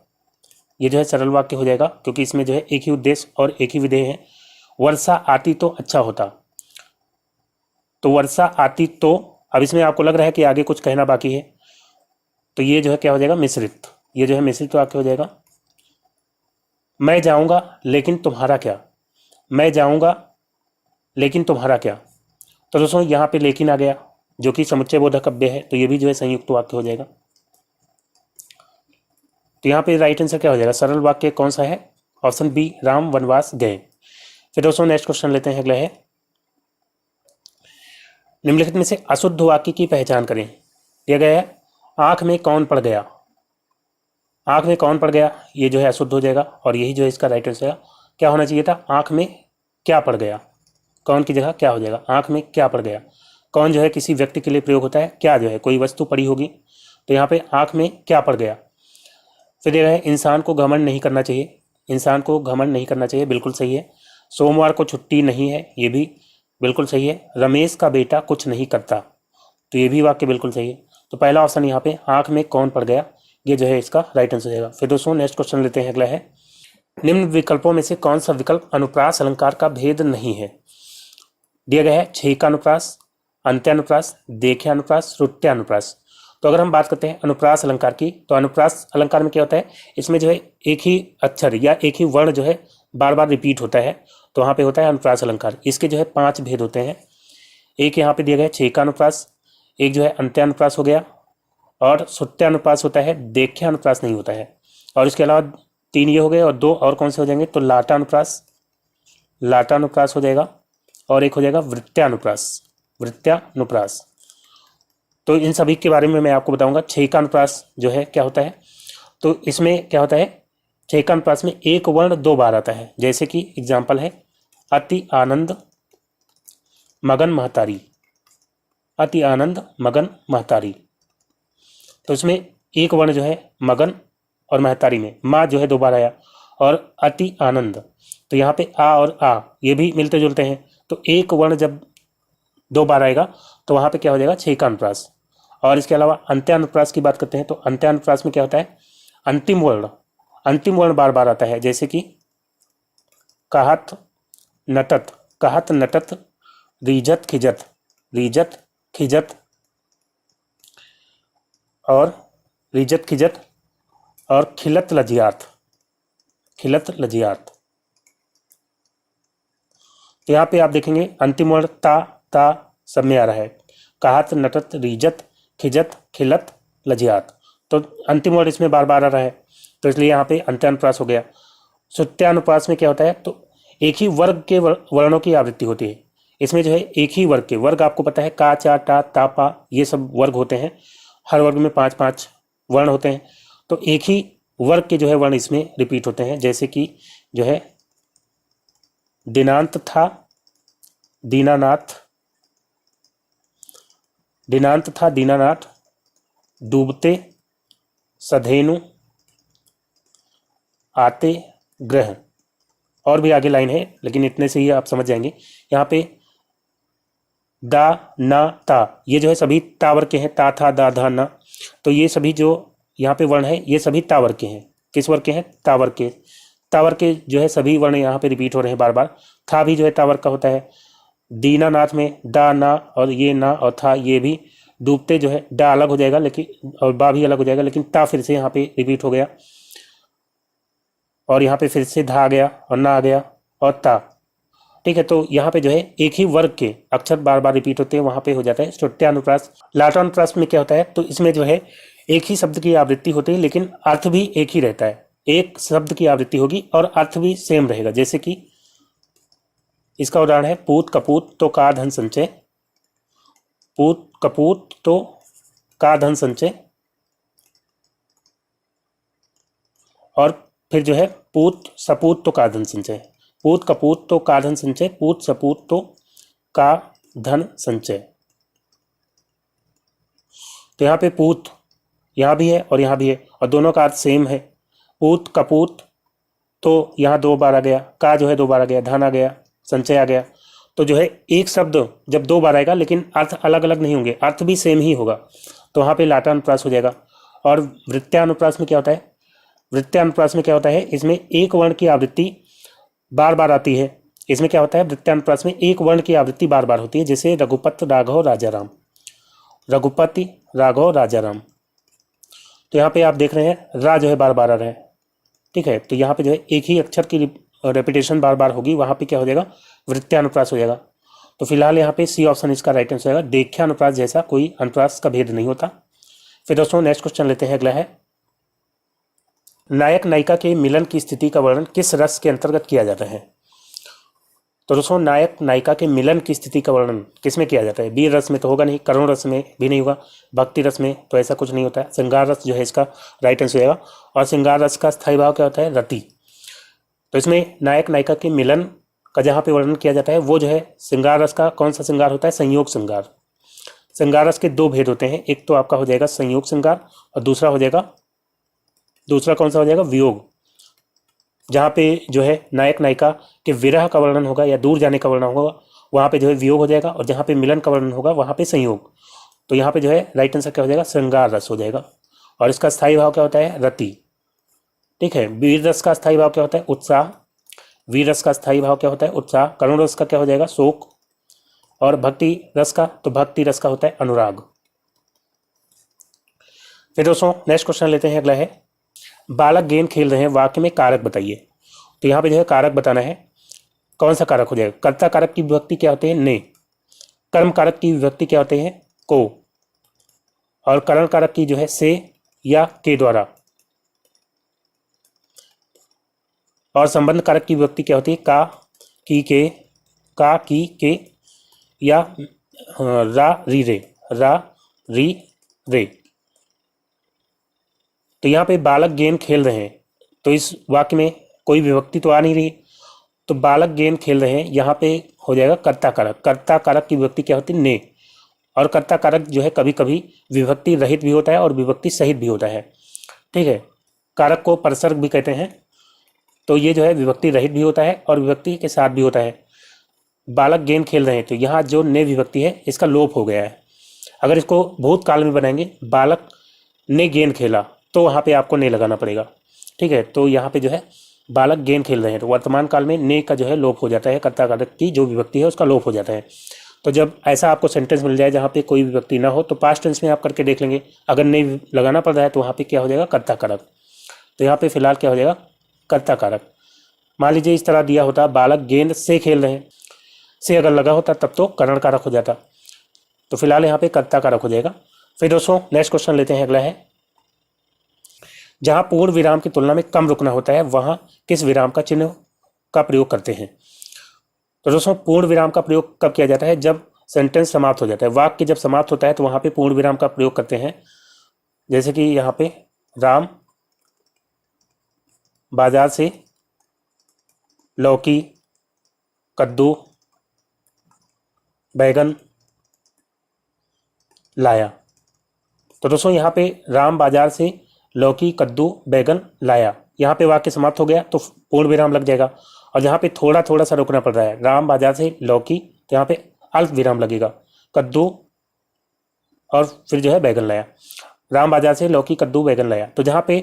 ये जो है सरल वाक्य हो जाएगा, क्योंकि इसमें जो है एक ही उद्देश्य और एक ही विधेय है। वर्षा आती तो अच्छा होता, तो वर्षा आती तो, अब इसमें आपको लग रहा है कि आगे कुछ कहना बाकी है, तो ये जो है क्या हो जाएगा, मिश्रित, ये जो है मिश्रित वाक्य हो जाएगा। मैं जाऊंगा लेकिन तुम्हारा क्या, मैं जाऊंगा लेकिन तुम्हारा क्या। तो दोस्तों यहाँ पे लेकिन आ गया, जो कि समुच्चय बोधक अव्यय है, तो ये भी जो है संयुक्त वाक्य हो जाएगा। तो यहाँ पे राइट आंसर क्या हो जाएगा, सरल वाक्य कौन सा है, ऑप्शन बी, राम वनवास गए। फिर दोस्तों नेक्स्ट क्वेश्चन लेते हैं, अगला है निम्नलिखित में से अशुद्ध वाक्य की पहचान करें। दिया गया है आंख में कौन पड़ गया, आंख में कौन पड़ गया, ये जो है अशुद्ध हो जाएगा, और यही जो है इसका राइट आंसर क्या होना चाहिए था, आंख में क्या पड़ गया, कौन की जगह क्या हो जाएगा, आंख में क्या पड़ गया। कौन जो है किसी व्यक्ति के लिए प्रयोग होता है, क्या जो है कोई वस्तु पड़ी होगी, तो यहाँ पे आंख में क्या पड़ गया। फिर दिया गया है इंसान को घमंड नहीं करना चाहिए, इंसान को घमंड नहीं करना चाहिए, बिल्कुल सही है। सोमवार को छुट्टी नहीं है, ये भी बिल्कुल सही है। रमेश का बेटा कुछ नहीं करता, तो ये भी वाक्य बिल्कुल सही है। तो पहला ऑप्शन यहाँ पे आंख में कौन पड़ गया, ये जो है इसका राइट आंसर जाएगा। फिर दोस्तों नेक्स्ट क्वेश्चन लेते हैं, अगला है निम्न विकल्पों में से कौन सा विकल्प अनुप्रास अलंकार का भेद नहीं है। दिया गया है छेकानुप्रास, अंत्यानुप्रास, देख्यानुप्रास, श्रुत्यानुप्रास। तो अगर हम बात करते हैं अनुप्रास अलंकार की, तो अनुप्रास अलंकार में क्या होता है, इसमें जो है एक ही अक्षर या एक ही वर्ण जो है बार बार रिपीट होता है, तो वहाँ पे होता है अनुप्रास अलंकार। इसके जो है 5 भेद होते हैं। एक यहाँ पे दिया गया है छेकानुप्रास, एक जो है अंत्यानुप्रास हो गया, और श्रुत्यानुप्रास होता है, देख्यानुप्रास नहीं होता है। और इसके अलावा 3 ये हो गए, और 2 और कौन से हो जाएंगे, तो लाटानुप्रास, लाटानुप्रास हो जाएगा, और एक हो जाएगा वृत्यानुप्रास, वृत्यानुप्रास। तो इन सभी के बारे में मैं आपको बताऊंगा। छेकानुप्रास जो है क्या होता है, तो इसमें क्या होता है, छेकानुप्रास में एक वर्ण 2 बार आता है, जैसे कि एग्जाम्पल है अति आनंद मगन महतारी, अति आनंद मगन महतारी। तो इसमें एक वर्ण जो है मगन और महतारी में माँ जो है 2 बार आया, और अति आनंद, तो यहाँ पे आ और आ ये भी मिलते जुलते हैं, तो एक वर्ण जब 2 बार आएगा तो वहाँ पे क्या हो जाएगा, छेकानुप्रास। और इसके अलावा अंत्यानुप्रास की बात करते हैं, तो अंत्यानुप्रास में क्या होता है, अंतिम वर्ण बार बार आता है, जैसे कि कहत नटत, कहत नटत, रीजत खिजत, रीजत खिजत, और रीजत खिजत, और खिलत लजियात, खिलत लजियात। तो यहाँ पे आप देखेंगे अंतिम वर्ण ता सब में आ रहा है, कहत, नटत, रीजत, खिजत, खिलत, लजियात। तो अंतिम वर्ण इसमें बार बार आ रहा है, तो इसलिए यहाँ पे अंत्यानुप्रास हो गया। सुत्यानुप्रास में क्या होता है, तो एक ही वर्ग के वर्णों की आवृत्ति होती है। इसमें जो है एक ही वर्ग के, वर्ग आपको पता है का, चा, टा, ता, पा, ये सब वर्ग होते हैं। हर वर्ग में 5-5 वर्ण होते हैं। तो एक ही वर्ग के जो है वर्ण इसमें रिपीट होते हैं, जैसे कि जो है दिनांत था, दीनानाथ, दिनांत था, दीनानाथ, डूबते, सधेनु, आते, ग्रह। और भी आगे लाइन है, लेकिन इतने से ही आप समझ जाएंगे। यहाँ पे दा, ना, ता, ये जो है सभी ता वर्ग के हैं, ता, था, दा, धा, ना। तो ये सभी जो यहाँ पे वर्ण है ये सभी ता वर्ग के हैं। किस वर्ग के हैं? ता वर्ग के। ता वर्ग के जो है सभी वर्ण यहाँ पे रिपीट हो रहे हैं बार बार। था भी जो है ता वर्ग का होता है। दीनानाथ में दा, ना और ये ना और था ये भी। डूबते जो है डा अलग हो जाएगा, लेकिन और बा भी अलग हो जाएगा, लेकिन ता फिर से यहाँ पे रिपीट हो गया, और यहाँ पे फिर से धा आ गया और ना आ गया और ता। ठीक है, तो यहाँ पे जो है एक ही वर्ग के अक्षर बार बार रिपीट होते हैं, वहां पे हो जाता है ष्टोट्यानुप्रास। लाटानुप्रास में क्या होता है, तो इसमें जो है एक ही शब्द की आवृत्ति होती है, लेकिन अर्थ भी एक ही रहता है। एक शब्द की आवृत्ति होगी और अर्थ भी सेम रहेगा। जैसे कि इसका उदाहरण है पूत कपूत तो का धन संचय, पूत कपूत तो का धन संचय। और फिर जो है पूत सपूत तो का धन संचय, पूत कपूत तो का धन संचय, पूत सपूत तो का धन संचय। तो यहाँ पे पूत यहाँ भी है और यहाँ भी है, और दोनों का अर्थ सेम है। पूत कपूत तो यहाँ 2 बार आ गया, का जो है 2 बार आ गया, धन आ गया, संचय आ गया। तो जो है एक शब्द जब 2 बार आएगा लेकिन अर्थ अलग अलग नहीं होंगे, अर्थ भी सेम ही होगा, तो वहाँ पे लाटानुप्रास हो जाएगा। और वृत्त्यानुप्रास में क्या होता है, वृत्त्यानुप्रास में क्या होता है, इसमें एक वर्ण की आवृत्ति बार बार आती है। इसमें क्या होता है, वृत्त्यानुप्रास में एक वर्ण की आवृत्ति बार बार होती है, जैसे रघुपत, राघव, राजाराम, रघुपति, राघव, राजाराम। तो यहाँ पे आप देख रहे हैं रा जो है बार बार आ रहा है। ठीक है, तो यहाँ पे जो है एक ही अक्षर की रेपिटेशन बार बार होगी, वहाँ पे क्या हो जाएगा, वृत्त्यानुप्रास हो जाएगा। तो फिलहाल यहाँ पे सी ऑप्शन इसका राइट आंसर होगा। देख्यानुप्रास जैसा कोई अनुप्रास का भेद नहीं होता। फिर दोस्तों नेक्स्ट क्वेश्चन लेते हैं, अगला है नायक नायिका के मिलन की स्थिति का वर्णन किस रस के अंतर्गत किया जाता है। तो दोस्तों नायक नायिका के मिलन की स्थिति का वर्णन किस में किया जाता है? वीर रस में तो होगा नहीं, करुण रस में भी नहीं होगा, भक्ति रस में तो ऐसा कुछ नहीं होता है। श्रृंगार रस जो है इसका राइट आंसर होगा। और श्रृंगार रस का स्थायी भाव क्या होता है? रति। तो इसमें नायक नायिका के मिलन का जहाँ पे वर्णन किया जाता है वो जो है श्रृंगार रस का कौन सा श्रृंगार होता है? संयोग श्रृंगार। श्रृंगार रस के 2 भेद होते हैं, एक तो आपका हो जाएगा संयोग श्रृंगार और दूसरा कौन सा हो जाएगा? वियोग। जहाँ पे जो है नायक नायिका के विरह का वर्णन होगा या दूर जाने का वर्णन होगा, वहाँ पे जो है वियोग हो जाएगा, और जहाँ पे मिलन का वर्णन होगा वहाँ पे संयोग। तो यहाँ पे जो है राइट आंसर क्या हो जाएगा? श्रृंगार रस हो जाएगा। और इसका स्थायी भाव क्या होता है? रति। ठीक है, वीर रस का स्थायी भाव क्या होता है? उत्साह। वीर रस का स्थायी भाव क्या होता है? उत्साह। करुण रस का क्या हो जाएगा? शोक। और भक्ति रस का, तो भक्ति रस का होता है अनुराग। फिर दोस्तों नेक्स्ट क्वेश्चन लेते हैं, अगला है बालक गेंद खेल रहे हैं, वाक्य में कारक बताइए। तो यहाँ पे जो है कारक बताना है, कौन सा कारक हो जाएगा? कर्ता कारक की विभक्ति क्या होते हैं? ने। कर्म कारक की विभक्ति क्या होते हैं? को। और करण कारक की जो है से या के द्वारा। और संबंध कारक की विभक्ति क्या होती है? का, की, के, का, की, के या रा, री, रे, रा, री, रे। तो यहाँ पे बालक गेंद खेल रहे हैं, तो इस वाक्य में कोई विभक्ति तो आ नहीं रही, तो बालक गेंद खेल रहे हैं यहाँ पे हो जाएगा कर्ता कारक। कर्ता कारक की विभक्ति क्या होती है? ने। और कर्ता कारक जो है कभी कभी विभक्ति रहित भी होता है और विभक्ति सहित भी होता है। ठीक है, कारक को परसर्ग भी कहते हैं। तो ये जो है विभक्ति रहित भी होता है और विभक्ति के साथ भी होता है। बालक गेंद खेल रहे हैं, तो यहाँ जो ने विभक्ति है इसका लोप हो गया है। अगर इसको भूतकाल में बनाएंगे, बालक ने गेंद खेला, तो वहाँ पे आपको ने लगाना पड़ेगा। ठीक है, तो यहाँ पे जो है बालक गेंद खेल रहे हैं, तो वर्तमान काल में ने का जो है लोप हो जाता है, कर्ता कारक की जो विभक्ति है उसका लोप हो जाता है। तो जब ऐसा आपको सेंटेंस मिल जाए जहाँ पे कोई विभक्ति ना हो, तो पास्ट टेंस में आप करके देख लेंगे, अगर ने लगाना पड़ रहा है तो वहाँ पे क्या हो जाएगा? कर्ता कारक। तो यहाँ पे फिलहाल क्या हो जाएगा, कर्ता कारक। मान लीजिए इस तरह दिया होता बालक गेंद से खेल रहे हैं, से अगर लगा होता तब तो करण कारक हो जाता, तो फिलहाल यहाँ पे कर्ता कारक हो जाएगा। फिर दोस्तों नेक्स्ट क्वेश्चन लेते हैं, अगला है जहां पूर्ण विराम की तुलना में कम रुकना होता है वहां किस विराम का चिन्ह का प्रयोग करते हैं। तो दोस्तों पूर्ण विराम का प्रयोग कब किया जाता है, जब सेंटेंस समाप्त हो जाता है, वाक्य जब समाप्त होता है तो वहां पे पूर्ण विराम का प्रयोग करते हैं। जैसे कि यहाँ पे राम बाजार से लौकी कद्दू बैगन लाया। तो दोस्तों यहाँ पे राम बाजार से लौकी कद्दू बैगन लाया, यहाँ पे वाक्य समाप्त हो गया तो पूर्ण विराम लग जाएगा। और जहाँ पे थोड़ा थोड़ा सा रुकना पड़ रहा है, राम बाजार से लौकी, तो यहाँ पे अल्प विराम लगेगा, कद्दू और फिर जो है बैगन लाया। राम बाजार से लौकी कद्दू बैगन लाया, तो जहाँ पे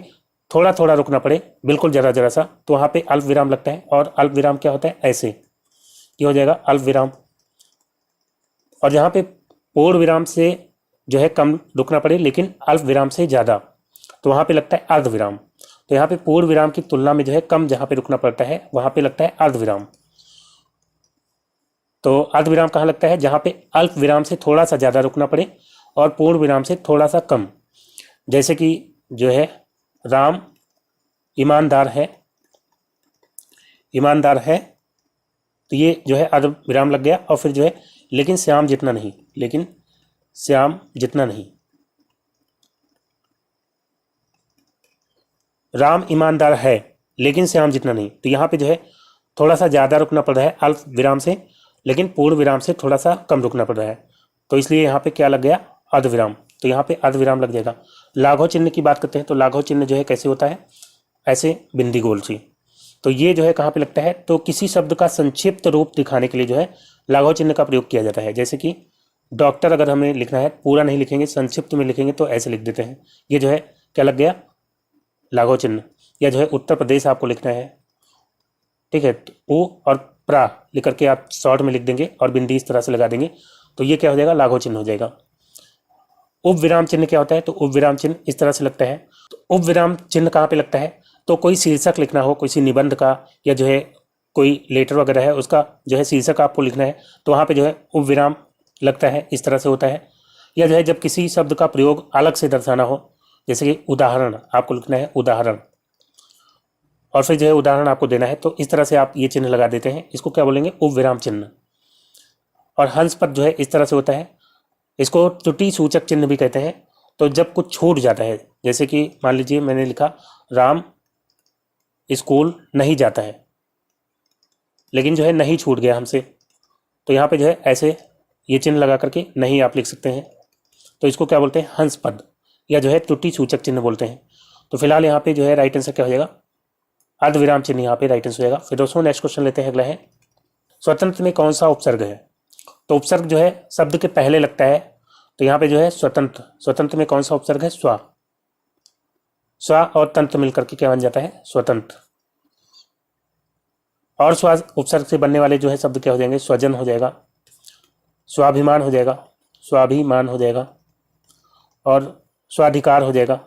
थोड़ा थोड़ा रुकना पड़े, बिल्कुल जरा जरा सा, तो वहाँ पे अल्प विराम लगता है। और अल्प विराम क्या होता है, ऐसे ये हो जाएगा अल्प विराम। और जहाँ पे पूर्ण विराम से जो है कम रुकना पड़े लेकिन अल्प विराम से ज़्यादा, तो वहाँ पे लगता है अर्ध विराम। तो यहाँ पे पूर्ण विराम की तुलना में जो है कम जहाँ पे रुकना पड़ता है वहाँ पे लगता है अर्ध विराम। तो अर्ध विराम कहाँ लगता है, जहाँ पे अल्प विराम से थोड़ा सा ज़्यादा रुकना पड़े और पूर्ण विराम से थोड़ा सा कम। जैसे कि जो है राम ईमानदार है, ईमानदार है, तो ये जो है अर्ध विराम लग गया। और फिर जो है लेकिन श्याम जितना नहीं, लेकिन श्याम जितना नहीं। राम ईमानदार है लेकिन श्याम जितना नहीं, तो यहाँ पे जो है थोड़ा सा ज़्यादा रुकना पड़ रहा है अल्प विराम से, लेकिन पूर्ण विराम से थोड़ा सा कम रुकना पड़ रहा है, तो इसलिए यहाँ पे क्या लग गया, अर्ध विराम। तो यहाँ पे अर्ध विराम लग जाएगा। लाघव चिन्ह की बात करते हैं, तो लाघव चिन्ह जो है कैसे होता है, ऐसे बिंदी गोल सी। तो ये जो है कहाँ पे लगता है, तो किसी शब्द का संक्षिप्त रूप दिखाने के लिए जो है लाघव चिन्ह का प्रयोग किया जाता है। जैसे कि डॉक्टर अगर हमें लिखना है, पूरा नहीं लिखेंगे, संक्षिप्त में लिखेंगे, तो ऐसे लिख देते हैं, ये जो है क्या लग गया, लाघव चिन्ह। या जो है उत्तर प्रदेश आपको लिखना है, ठीक है, तो ओ और प्रा लिख करके आप शॉर्ट में लिख देंगे और बिंदी इस तरह से लगा देंगे, तो ये क्या हो जाएगा, लाघव चिन्ह हो जाएगा। उप विराम चिन्ह क्या होता है, तो उप विराम चिन्ह इस तरह से लगता है। तो उप विराम चिन्ह कहाँ पे लगता है, तो कोई शीर्षक लिखना हो, किसी निबंध का या जो है कोई लेटर वगैरह है उसका जो है शीर्षक आपको लिखना है, तो वहाँ पे जो है उप विराम लगता है, इस तरह से होता है। या जो है जब किसी शब्द का प्रयोग अलग से दर्शाना हो, जैसे कि उदाहरण आपको लिखना है, उदाहरण, और फिर जो है उदाहरण आपको देना है, तो इस तरह से आप ये चिन्ह लगा देते हैं, इसको क्या बोलेंगे, उप विराम चिन्ह। और हंस पद जो है इस तरह से होता है, इसको त्रुटि सूचक चिन्ह भी कहते हैं। तो जब कुछ छूट जाता है, जैसे कि मान लीजिए मैंने लिखा राम स्कूल नहीं जाता है, लेकिन जो है नहीं छूट गया हमसे, तो यहाँ पे जो है ऐसे ये चिन्ह लगा करके नहीं आप लिख सकते हैं, तो इसको क्या बोलते हैं, हंस पद, या जो है त्रुटि सूचक चिन्ह बोलते हैं। तो फिलहाल यहाँ पे जो है राइट आंसर क्या हो जाएगा, अर्ध विराम चिन्ह यहाँ पे राइट आंसर हो जाएगा। फिर दोस्तों नेक्स्ट क्वेश्चन लेते हैं, अगला है स्वतंत्र में कौन सा उपसर्ग है। तो उपसर्ग जो है शब्द के पहले लगता है, तो यहाँ पे जो है स्वतंत्र, स्वतंत्र में कौन सा उपसर्ग है, स्व। स्व और तंत्र मिलकर के क्या बन जाता है, स्वतंत्र। और स्व उपसर्ग से बनने वाले जो है शब्द क्या हो जाएंगे, स्वजन हो जाएगा, स्वाभिमान हो जाएगा, स्वाभिमान हो जाएगा, और स्वाधिकार हो जाएगा,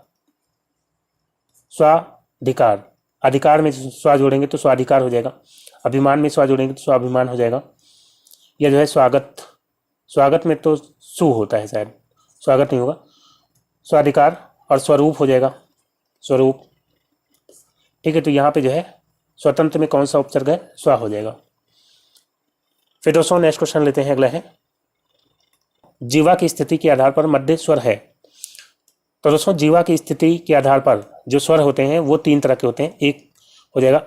स्वाधिकार। अधिकार में स्व जोड़ेंगे तो स्वाधिकार हो जाएगा, अभिमान में स्व जोड़ेंगे तो स्वाभिमान हो जाएगा। यह जो है स्वागत, स्वागत में तो सु होता है शायद, स्वागत नहीं होगा, स्वाधिकार, और स्वरूप हो जाएगा, स्वरूप, ठीक है। तो यहाँ पे जो है स्वतंत्र में कौन सा उपसर्ग है, स्व हो जाएगा। फिर दोस्तों नेक्स्ट क्वेश्चन लेते हैं, अगला है जीवा की स्थिति के आधार पर मध्य स्वर है। तो दोस्तों जीवा की स्थिति के आधार पर जो स्वर होते हैं वो तीन तरह के होते हैं, एक हो जाएगा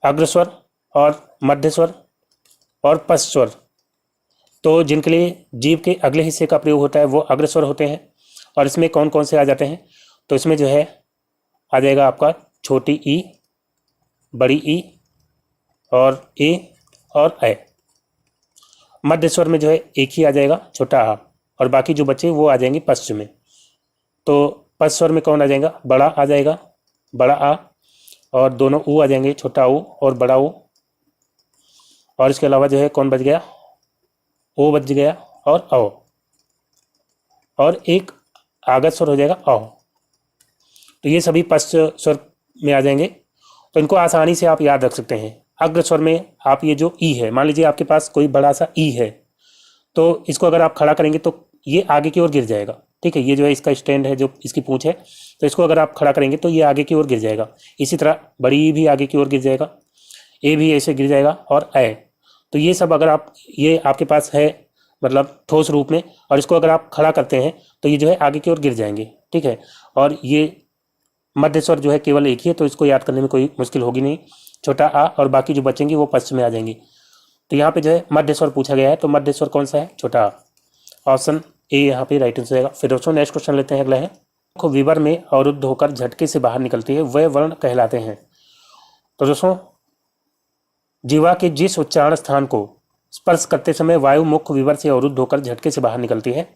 अग्र स्वर और मध्य स्वर और पश्च स्वर। तो जिनके लिए जीभ के अगले हिस्से का प्रयोग होता है वो अग्र स्वर होते हैं। और इसमें कौन कौन से आ जाते हैं, तो इसमें जो है आ जाएगा आपका छोटी ई, बड़ी ई और ए और ऐ। मध्य स्वर में जो है एक ही आ जाएगा, छोटा आ, और बाकी जो बचे वो आ जाएंगे पश्च में। तो पश्च स्वर में कौन आ जाएगा, बड़ा आ जाएगा, बड़ा आ, और दोनों ऊ आ जाएंगे, छोटा ऊ और बड़ा ऊ। और इसके अलावा जो है कौन बच गया, ओ बच गया और औ, और एक आगत स्वर हो जाएगा औ। तो ये सभी पश्च स्वर में आ जाएंगे। तो इनको आसानी से आप याद रख सकते हैं। अग्र स्वर में आप ये जो ई है, मान लीजिए आपके पास कोई बड़ा सा ई है, तो इसको अगर आप खड़ा करेंगे तो ये आगे की ओर गिर जाएगा। ठीक है, ये जो है इसका स्टैंड है, जो इसकी पूंछ है, तो इसको अगर आप खड़ा करेंगे तो ये आगे की ओर गिर जाएगा। इसी तरह बड़ी भी आगे की ओर गिर जाएगा, ए भी ऐसे गिर जाएगा, और ए। तो ये सब अगर आप, ये आपके पास है मतलब ठोस रूप में, और इसको अगर आप खड़ा करते हैं तो ये जो है आगे की ओर गिर जाएंगे। ठीक है, और ये मध्य स्वर जो है केवल एक ही है, तो इसको याद करने में कोई मुश्किल होगी नहीं। छोटा आ और बाकी जो बचेंगे वो पश्चिम में आ जाएंगे। तो यहाँ पे जो है मध्य स्वर पूछा गया है, तो मध्य स्वर कौन सा है? छोटा आ। ऑप्शन ए यहाँ पे राइट आंसर आएगा। फिर दोस्तों नेक्स्ट क्वेश्चन लेते हैं, अगला है, विवर में अवरुद्ध होकर झटके से बाहर निकलती है वह वर्ण कहलाते हैं। तो दोस्तों जीवा के जिस उच्चारण स्थान को स्पर्श करते समय वायु मुख्य विवर से अवरुद्ध होकर झटके से बाहर निकलती है,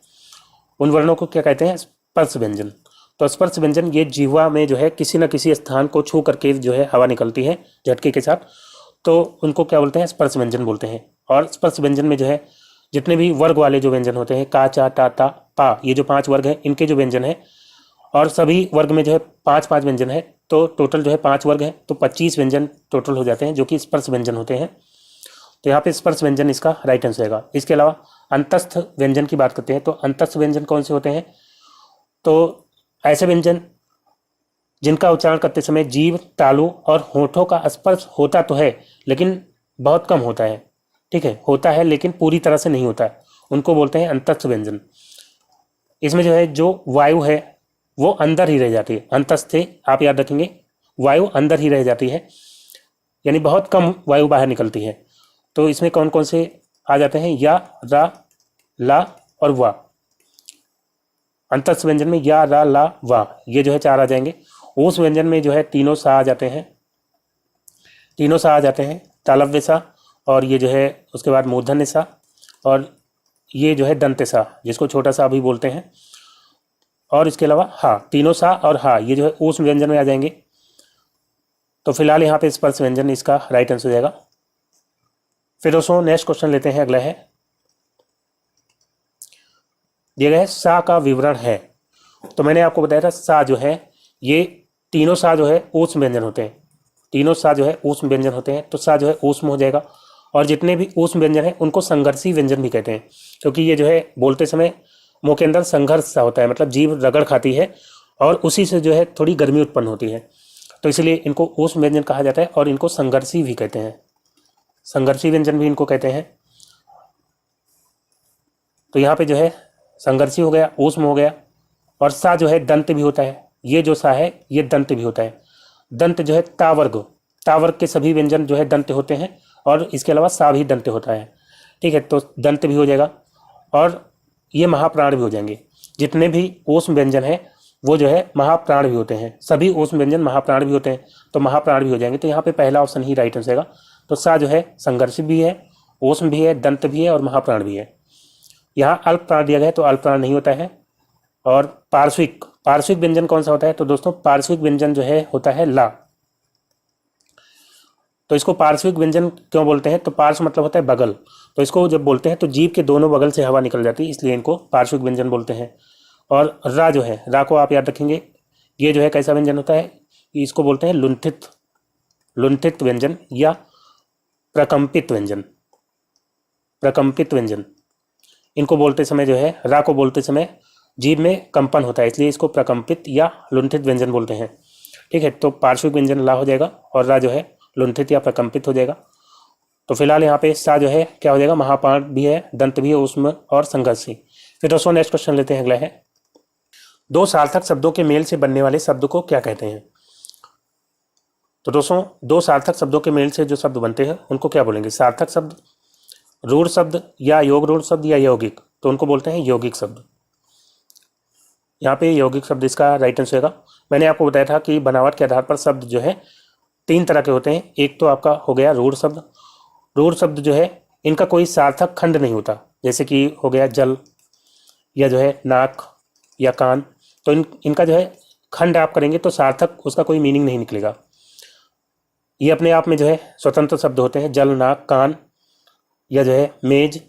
उन वर्णों को क्या कहते हैं? स्पर्श व्यंजन। तो स्पर्श व्यंजन ये जीवा में जो है किसी न किसी स्थान को छू करके जो है हवा निकलती है झटके के साथ, तो उनको क्या बोलते हैं? स्पर्श व्यंजन बोलते हैं। और स्पर्श व्यंजन में जो है जितने भी वर्ग वाले जो व्यंजन होते हैं, का, चा, टा, ता, पा, ये जो 5 वर्ग हैं, इनके जो व्यंजन है, और सभी वर्ग में जो है 5-5 व्यंजन है, तो टोटल जो है 5 वर्ग है, तो 25 व्यंजन टोटल हो जाते हैं जो कि स्पर्श व्यंजन होते हैं। तो यहाँ पे स्पर्श व्यंजन इसका राइट आंसर आएगा। इसके अलावा अंतस्थ व्यंजन की बात करते हैं, तो अंतस्थ व्यंजन कौन से होते हैं? तो ऐसे व्यंजन जिनका उच्चारण करते समय जीभ, तालु और होठों का स्पर्श होता तो है लेकिन बहुत कम होता है। ठीक है, होता है लेकिन पूरी तरह से नहीं होता है, उनको बोलते हैं अंतस्थ व्यंजन। इसमें जो है जो वायु है वो अंदर ही रह जाती है। अंतस्थ से आप याद रखेंगे, वायु अंदर ही रह जाती है, यानी बहुत कम वायु बाहर निकलती है। तो इसमें कौन कौन से आ जाते हैं? या, रा, ला और वा। अंतस्थ व्यंजन में या, रा, ला, वा, ये जो है 4 आ जाएंगे। उस व्यंजन में जो है तीनों सा आ जाते हैं, तीनों सा आ जाते हैं, तालव्य सा, और ये जो है उसके बाद मूर्धन्य सा, और ये जो है दंत्य सा, जिसको छोटा सा भी बोलते हैं। और इसके अलावा हा, तीनों सा और हा, ये जो है उस व्यंजन में आ जाएंगे। तो फिलहाल यहाँ पे स्पर्श व्यंजन इसका राइट आंसर हो जाएगा। फिर दोस्तों नेक्स्ट क्वेश्चन लेते हैं, अगला है, दिया गया है सा का विवरण है। तो मैंने आपको बताया था सा जो है, ये तीनों सा जो है ऊष्म व्यंजन होते हैं, तीनों सा जो है ऊष्म व्यंजन होते हैं। तो सा जो है ऊष्म हो जाएगा, और जितने भी ऊष्म व्यंजन है उनको संघर्षी व्यंजन भी कहते हैं, क्योंकि ये जो है बोलते समय मुंह के अंदर संघर्ष सा होता है, मतलब जीभ रगड़ खाती है और उसी से जो है थोड़ी गर्मी उत्पन्न होती है, तो इसलिए इनको ऊष्म व्यंजन कहा जाता है। और इनको संघर्षी भी कहते हैं, संघर्षी व्यंजन भी इनको कहते हैं। तो यहाँ पे जो है संघर्षी हो गया, ऊष्म हो गया, और सा जो है दंत भी होता है। ये जो सा है ये दंत भी होता है। दंत जो है तावर्ग, तावर्ग के सभी व्यंजन जो है दंत होते हैं, और इसके अलावा सा भी दंत होता है। ठीक है, तो दंत भी हो जाएगा, और ये महाप्राण भी हो जाएंगे। जितने भी ऊष्म व्यंजन है वो जो है महाप्राण भी होते हैं, सभी ऊष्म व्यंजन महाप्राण भी होते हैं, तो महाप्राण भी हो जाएंगे। तो यहाँ पे पहला ऑप्शन ही राइट आंसर आएगा। तो सा जो है संघर्ष भी है, ऊष्म भी है, दंत भी है, और महाप्राण भी है। यहाँ अल्प प्राण दिया गया है, तो अल्प प्राण नहीं होता है। और पार्श्विक, पार्श्विक व्यंजन कौन सा होता है? तो दोस्तों पार्श्विक व्यंजन जो है होता है ला। तो इसको पार्श्विक व्यंजन क्यों बोलते हैं? तो पार्श्व मतलब होता है बगल, तो इसको जब बोलते हैं तो जीभ के दोनों बगल से हवा निकल जाती है, इसलिए इनको पार्श्विक व्यंजन बोलते हैं। और रा जो है, रा को आप याद रखेंगे, ये जो है कैसा व्यंजन होता है? इसको बोलते हैं लुंठित, लुंठित व्यंजन या प्रकंपित व्यंजन, प्रकंपित व्यंजन। इनको बोलते समय जो है, रा को बोलते समय जीभ में कंपन होता है, इसलिए इसको प्रकंपित या लुंठित व्यंजन बोलते हैं। ठीक है, तो पार्श्विक व्यंजन ला हो जाएगा, और रा जो है लुंठित या प्रकंपित हो जाएगा। तो फिलहाल यहाँ पे सा जो है क्या हो जाएगा? महाप्राण भी है, दंत भी है, ऊष्म और संघर्षी। फिर दोस्तों नेक्स्ट क्वेश्चन लेते हैं, अगला है, दो सार्थक शब्दों के मेल से बनने वाले शब्द को क्या कहते हैं? तो दोस्तों दो सार्थक शब्दों के मेल से जो शब्द बनते हैं उनको क्या बोलेंगे? सार्थक शब्द, रूढ़ शब्द, या योग रूढ़ शब्द, या यौगिक, तो उनको बोलते हैं यौगिक शब्द। यहाँ पे यौगिक शब्द इसका राइट आंसर होगा। मैंने आपको बताया था कि बनावट के आधार पर शब्द जो है 3 तरह के होते हैं। एक तो आपका हो गया रूढ़ शब्द। रूढ़ शब्द जो है इनका कोई सार्थक खंड नहीं होता, जैसे कि हो गया जल, या जो है नाक या कान, तो इनका जो है खंड आप करेंगे तो सार्थक उसका कोई मीनिंग नहीं निकलेगा। ये अपने आप में जो है स्वतंत्र शब्द होते हैं, जल, नाक, कान, या जो है मेज,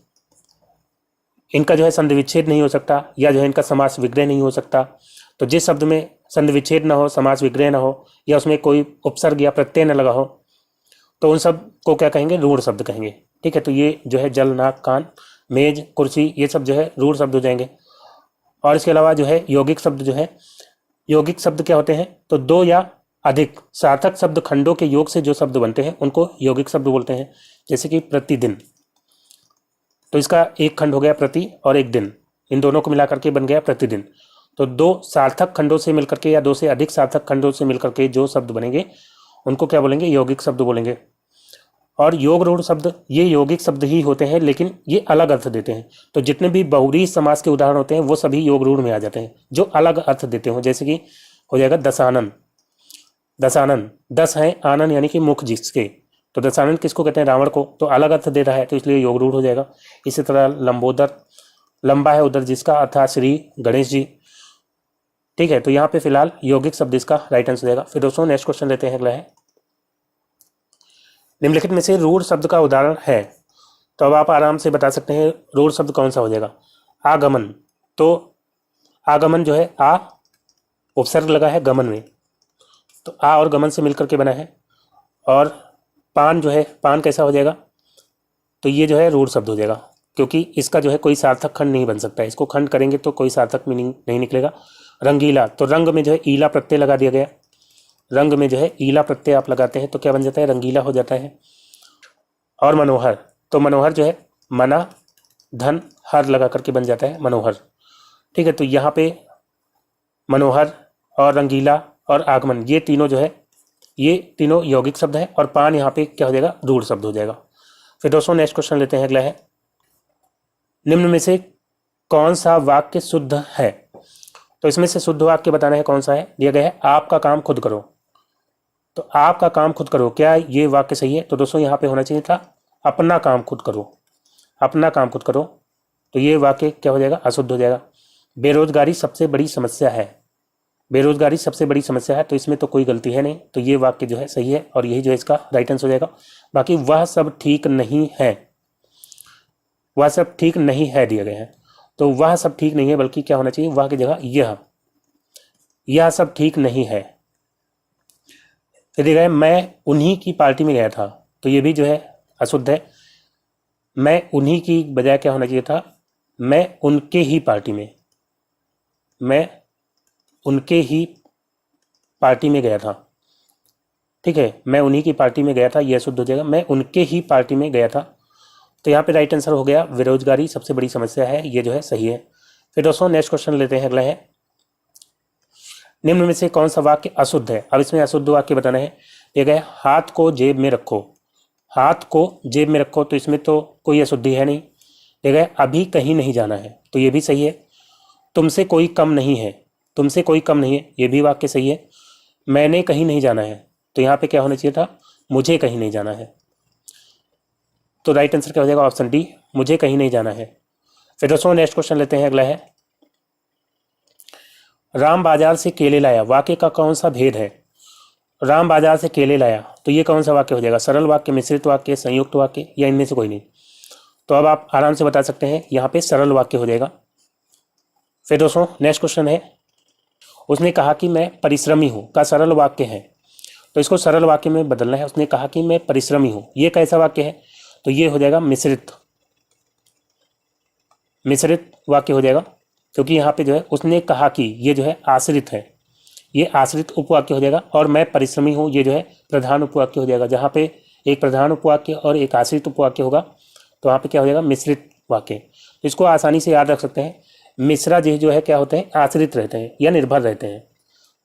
इनका जो है संधि विच्छेद नहीं हो सकता, या जो है इनका समास विग्रह नहीं हो सकता। तो जिस शब्द में संधि विच्छेद न हो, समास विग्रह न हो, या उसमें कोई उपसर्ग या प्रत्यय न लगा हो, तो उन सब को क्या कहेंगे? रूढ़ शब्द कहेंगे। ठीक है, तो ये जो है जल, नाक, कान, मेज, कुर्सी, ये सब जो है रूढ़ शब्द हो जाएंगे। और इसके अलावा जो है यौगिक शब्द जो है, यौगिक शब्द क्या होते हैं? तो दो या अधिक सार्थक शब्द खंडों के योग से जो शब्द बनते हैं उनको यौगिक शब्द बोलते हैं। जैसे कि प्रतिदिन, तो इसका एक खंड हो गया प्रति और एक दिन, इन दोनों को मिलाकर के बन गया प्रतिदिन। तो दो सार्थक खंडों से मिलकर के या दो से अधिक सार्थक खंडों से मिलकर के जो शब्द बनेंगे उनको क्या बोलेंगे? यौगिक शब्द बोलेंगे। और योग रूढ़ शब्द ये यौगिक शब्द ही होते हैं, लेकिन ये अलग अर्थ देते हैं। तो जितने भी बहुव्रीहि समास के उदाहरण होते हैं वो सभी योग रूढ़ में आ जाते हैं, जो अलग अर्थ देते हो। जैसे कि हो जाएगा दशानन, दशानन, दस है आनन यानी कि मुख जिसके, तो दशानन किसको कहते हैं? रावण को, तो अलग अर्थ दे रहा है, तो इसलिए योग रूढ़ हो जाएगा। इसी तरह लंबोदर, लंबा है उधर जिसका, अर्थात श्री गणेश जी। ठीक है, तो यहाँ पे फिलहाल यौगिक शब्द इसका राइट आंसर देगा। फिर दोस्तों नेक्स्ट क्वेश्चन लेते हैं, अगला है निम्नलिखित में से रूढ़ शब्द का उदाहरण है। तो अब आप आराम से बता सकते हैं रूढ़ शब्द कौन सा हो जाएगा। आगमन, तो आगमन जो है आ उपसर्ग लगा है गमन में, तो आ और गमन से मिलकर के बना है। और पान जो है, पान कैसा हो जाएगा? तो ये जो है रूढ़ शब्द हो जाएगा, क्योंकि इसका जो है कोई सार्थक खंड नहीं बन सकता है, इसको खंड करेंगे तो कोई सार्थक मीनिंग नहीं निकलेगा। रंगीला, तो रंग में जो है ईला प्रत्यय लगा दिया गया, रंग में जो है ईला प्रत्यय आप लगाते हैं तो क्या बन जाता है? रंगीला हो जाता है। और मनोहर, तो मनोहर जो है मना धन हर लगा करके बन जाता है मनोहर। ठीक है, तो यहाँ पे मनोहर और रंगीला और आगमन ये तीनों जो है ये तीनों यौगिक शब्द है, और पान यहाँ पे क्या हो जाएगा? रूढ़ शब्द हो जाएगा। फिर दोस्तों नेक्स्ट क्वेश्चन लेते हैं, अगला है निम्न में से कौन सा वाक्य शुद्ध है? तो इसमें से शुद्ध वाक्य बताना है कौन सा है। दिया गया है आपका काम खुद करो, तो आपका काम खुद करो, क्या ये वाक्य सही है? तो दोस्तों यहाँ पे होना चाहिए था अपना काम खुद करो, अपना काम खुद करो, तो ये वाक्य क्या हो जाएगा? अशुद्ध हो जाएगा। बेरोजगारी सबसे बड़ी समस्या है, बेरोजगारी सबसे बड़ी समस्या है, तो इसमें तो कोई गलती है नहीं, तो ये वाक्य जो है सही है और यही जो है इसका राइट आंसर हो जाएगा। बाकी वह सब ठीक नहीं है, वह सब ठीक नहीं है दिया गया है, तो वह सब ठीक नहीं है, बल्कि क्या होना चाहिए? वह की जगह यह सब ठीक नहीं है। फिर दिया गया मैं उन्हीं की पार्टी में गया था, तो ये भी जो है अशुद्ध है। मैं उन्हीं की बजाय क्या होना चाहिए था? मैं उनके ही पार्टी में, मैं उनके ही पार्टी में गया था। ठीक है, मैं उन्हीं की पार्टी में गया था, यह शुद्ध हो जाएगा। मैं उनके ही पार्टी में गया था, तो यहाँ पे राइट आंसर हो गया बेरोजगारी सबसे बड़ी समस्या है, ये जो है सही है। फिर दोस्तों नेक्स्ट क्वेश्चन लेते हैं, अगला है निम्न में से कौन सा वाक्य अशुद्ध है? अब इसमें अशुद्ध वाक्य बताना है। ठीक है, हाथ को जेब में रखो, हाथ को जेब में रखो, तो इसमें तो कोई अशुद्धि है नहीं। ठीक है, अभी कहीं नहीं जाना है, तो ये भी सही है। तुमसे कोई कम नहीं है, तुमसे कोई कम नहीं है, ये भी वाक्य सही है। मैंने कहीं नहीं जाना है, तो यहाँ पे क्या होना चाहिए था? मुझे कहीं नहीं जाना है, तो राइट आंसर क्या हो जाएगा? ऑप्शन डी, मुझे कहीं नहीं जाना है। फिर दोस्तों नेक्स्ट क्वेश्चन लेते हैं, अगला है राम बाजार से केले लाया, वाक्य का कौन सा भेद है? राम बाजार से केले लाया, तो ये कौन सा वाक्य हो जाएगा? सरल वाक्य, मिश्रित वाक्य, संयुक्त वाक्य, या इनमें से कोई नहीं? तो अब आप आराम से बता सकते हैं, यहाँ पे सरल वाक्य हो जाएगा। फिर दोस्तों नेक्स्ट क्वेश्चन है उसने कहा कि मैं परिश्रमी हूँ का सरल वाक्य है, तो इसको सरल वाक्य में बदलना है। उसने कहा कि मैं परिश्रमी हूँ, ये कैसा वाक्य है? तो ये हो जाएगा मिश्रित, मिश्रित वाक्य हो जाएगा, क्योंकि यहाँ पे जो है उसने कहा कि ये जो है आश्रित है, ये आश्रित उपवाक्य हो जाएगा। और मैं परिश्रमी हूँ ये जो है प्रधान उपवाक्य हो जाएगा। जहाँ पे एक प्रधान उपवाक्य और एक आश्रित उपवाक्य होगा तो वहाँ पे क्या हो जाएगा? मिश्रित वाक्य। तो इसको आसानी से याद रख सकते हैं, मिश्रा जी जो है क्या होते हैं? आश्रित रहते हैं या निर्भर रहते हैं।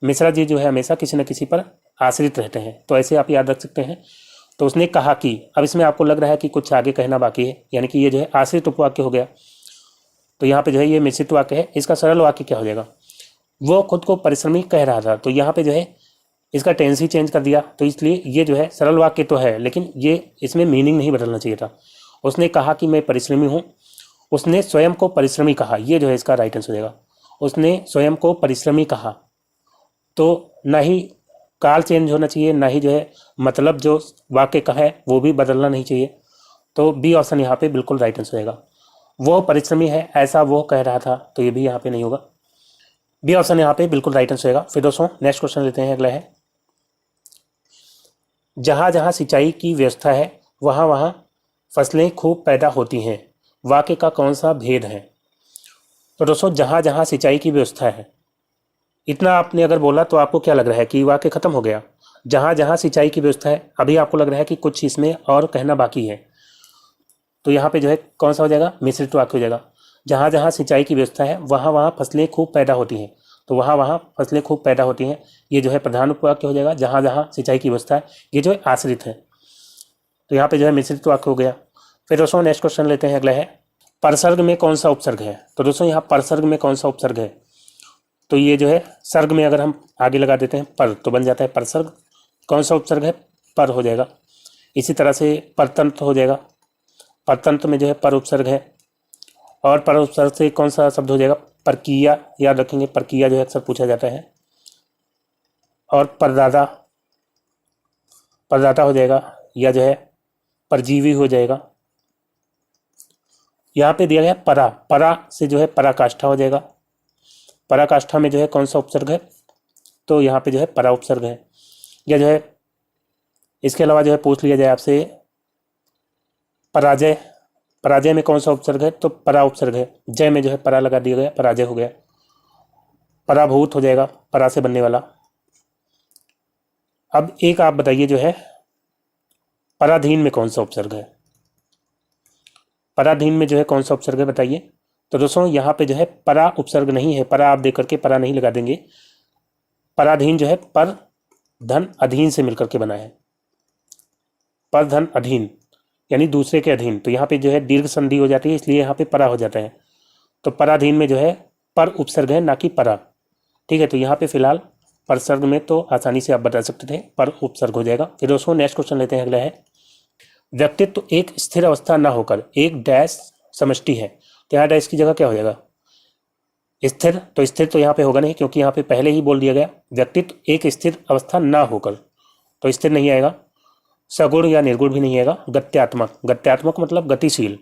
मिश्रा जी जो है हमेशा किसी न किसी पर आश्रित रहते हैं, तो ऐसे आप याद रख सकते हैं। तो उसने कहा कि, अब इसमें आपको लग रहा है कि कुछ आगे कहना बाकी है, यानी कि ये जो है आश्रित उपवाक्य हो गया, तो यहाँ पे जो है ये मिश्रित वाक्य है। इसका सरल वाक्य क्या हो जाएगा? वो खुद को परिश्रमी कह रहा था, तो यहाँ पे जो है इसका टेंस ही चेंज कर दिया, तो इसलिए ये जो है सरल वाक्य तो है, लेकिन ये इसमें मीनिंग नहीं बदलना चाहिए था। उसने कहा कि मैं परिश्रमी हूँ, उसने स्वयं को परिश्रमी कहा, ये जो है इसका राइट आंसर हो जाएगा। उसने स्वयं को परिश्रमी कहा, तो ना ही काल चेंज होना चाहिए, ना ही जो है मतलब जो वाक्य का है वो भी बदलना नहीं चाहिए, तो बी ऑप्शन यहाँ पे बिल्कुल राइट आंसर होगा। वो परिश्रमी है ऐसा वो कह रहा था, तो ये भी यहाँ पे नहीं होगा। बी ऑप्शन यहाँ पे बिल्कुल राइट आंसर होगा। फिर दोस्तों नेक्स्ट क्वेश्चन लेते हैं, अगला है, जहाँ जहाँ सिंचाई की व्यवस्था है वहाँ वहाँ फसलें खूब पैदा होती हैं, वाक्य का कौन सा भेद है? तो दोस्तों जहाँ जहाँ सिंचाई की व्यवस्था है, इतना आपने अगर बोला तो आपको क्या लग रहा है कि वाक्य खत्म हो गया? जहाँ जहाँ सिंचाई की व्यवस्था है, अभी आपको लग रहा है कि कुछ इसमें और कहना बाकी है, तो यहाँ पे जो है कौन सा हो जाएगा? मिश्रित वाक्य हो जाएगा। जहाँ जहाँ सिंचाई की व्यवस्था है वहाँ वहाँ फसलें खूब पैदा होती हैं, तो वहाँ वहाँ फसलें खूब पैदा होती हैं, ये जो है प्रधान उपवाक्य हो जाएगा। जहाँ जहाँ सिंचाई की व्यवस्था है, ये जो है आश्रित है, तो यहाँ पे जो है मिश्रित वाक्य हो गया। फिर दोस्तों नेक्स्ट क्वेश्चन लेते हैं, अगला है, परसर्ग में कौन सा उपसर्ग है? तो दोस्तों यहाँ परसर्ग में कौन सा उपसर्ग है? तो ये जो है सर्ग में अगर हम आगे लगा देते हैं पर, तो बन जाता है परसर्ग। कौन सा उपसर्ग है? पर हो जाएगा। इसी तरह से परतंत्र हो जाएगा, परतंत्र में जो है पर उपसर्ग है, और पर उपसर्ग से कौन सा शब्द हो जाएगा? परकीया, याद रखेंगे, परकीया जो है अक्सर पूछा जाता है। और परदादा, परदाता हो जाएगा, या जो है परजीवी हो जाएगा। यहाँ पे दिया गया परा, परा से जो है पराकाष्ठा हो जाएगा। पराकाष्ठा में जो है कौन सा उपसर्ग है? तो यहाँ पे जो है परा उपसर्ग है। या जो है इसके अलावा जो है पूछ लिया जाए आपसे, पराजय, पराजय में कौन सा उपसर्ग है? तो परा उपसर्ग है। जय में जो है परा लगा दिया गया, पराजय हो गया। पराभूत हो जाएगा, परा से बनने वाला। अब एक आप बताइए जो है पराधीन में कौन सा उपसर्ग है? पराधीन में जो है कौन सा उपसर्ग है बताइए? तो दोस्तों यहाँ पे जो है परा उपसर्ग नहीं है, परा आप दे करके परा नहीं लगा देंगे। पराधीन जो है पर धन अधीन से मिलकर के बना है, पर धन अधीन यानी दूसरे के अधीन, तो यहाँ पे जो है दीर्घ संधि हो जाती है, इसलिए यहाँ पे परा हो जाता है। तो पराधीन में जो है पर उपसर्ग है, ना कि परा। ठीक है, तो यहाँ पे फिलहाल परसर्ग में तो आसानी से आप बता सकते थे, पर उपसर्ग हो जाएगा। फिर दोस्तों नेक्स्ट क्वेश्चन लेते हैं, अगला है, व्यक्तित्व एक स्थिर अवस्था ना होकर एक डैश समष्टि है, तो यहाँ डैश की जगह क्या हो जाएगा? स्थिर। तो स्थिर तो यहाँ पे होगा नहीं, क्योंकि यहाँ पे पहले ही बोल दिया गया व्यक्तित्व एक स्थिर अवस्था ना होकर, तो स्थिर नहीं आएगा। सगुण या निर्गुण भी नहीं आएगा। गत्यात्मक, गत्यात्मक मतलब गतिशील,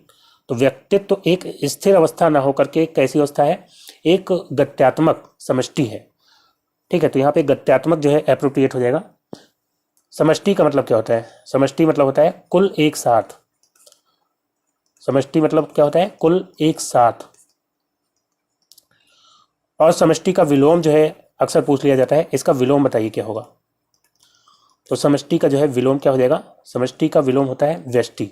तो व्यक्तित्व एक स्थिर अवस्था ना होकर के कैसी अवस्था है? एक गत्यात्मक समष्टि है। ठीक है, तो यहाँ पे गत्यात्मक जो है एप्रोप्रिएट हो जाएगा। समष्टि का मतलब क्या होता है? समष्टि मतलब होता है कुल एक साथ। समष्टि मतलब क्या होता है? कुल एक साथ। और समष्टि का विलोम जो है अक्सर पूछ लिया जाता है, इसका विलोम बताइए क्या होगा? तो समष्टि का जो है विलोम क्या हो जाएगा? समष्टि का विलोम होता है व्यष्टि।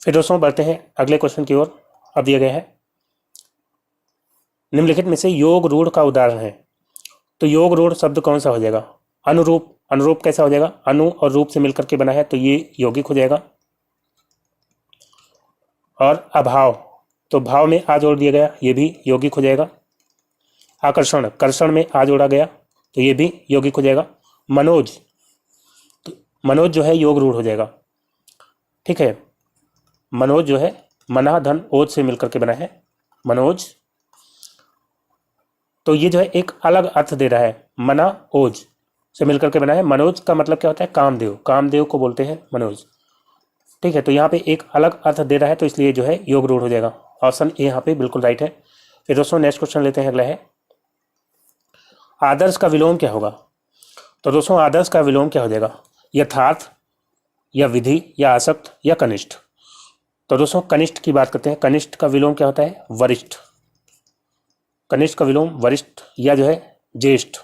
फिर दोस्तों बढ़ते हैं अगले क्वेश्चन की ओर। अब दिया गया है, निम्नलिखित में से योग रूढ़ का उदाहरण है, तो योग रूढ़ शब्द कौन सा हो जाएगा? अनुरूप। अनुरूप कैसा हो जाएगा? अनु और रूप से मिलकर के बना है, तो ये यौगिक हो जाएगा। और अभाव, तो भाव में आ जोड़ दिया गया, ये भी यौगिक हो जाएगा। आकर्षण, कर्षण में आ जोड़ा गया, तो ये भी यौगिक हो जाएगा। मनोज, तो मनोज जो है योग रूढ़ हो जाएगा। ठीक है, मनोज जो है मना धन ओज से मिलकर के बना है, मनोज। तो ये जो है एक अलग अर्थ दे रहा है, मना ओज से मिलकर के बना है। मनोज का मतलब क्या होता है? कामदेव, कामदेव को बोलते हैं मनोज। ठीक है, तो यहाँ पे एक अलग अर्थ दे रहा है, तो इसलिए जो है योग रूढ़ हो जाएगा। ऑप्शन ए यहाँ पे बिल्कुल राइट है। फिर दोस्तों नेक्स्ट क्वेश्चन लेते हैं, अगला है, आदर्श का विलोम क्या होगा? तो दोस्तों आदर्श का विलोम क्या हो जाएगा? यथार्थ, या विधि, या आसक्त, या कनिष्ठ। तो दोस्तों कनिष्ठ की बात करते हैं। कनिष्ठ का विलोम क्या होता है? वरिष्ठ। कनिष्ठ का विलोम वरिष्ठ या जो है ज्येष्ठ।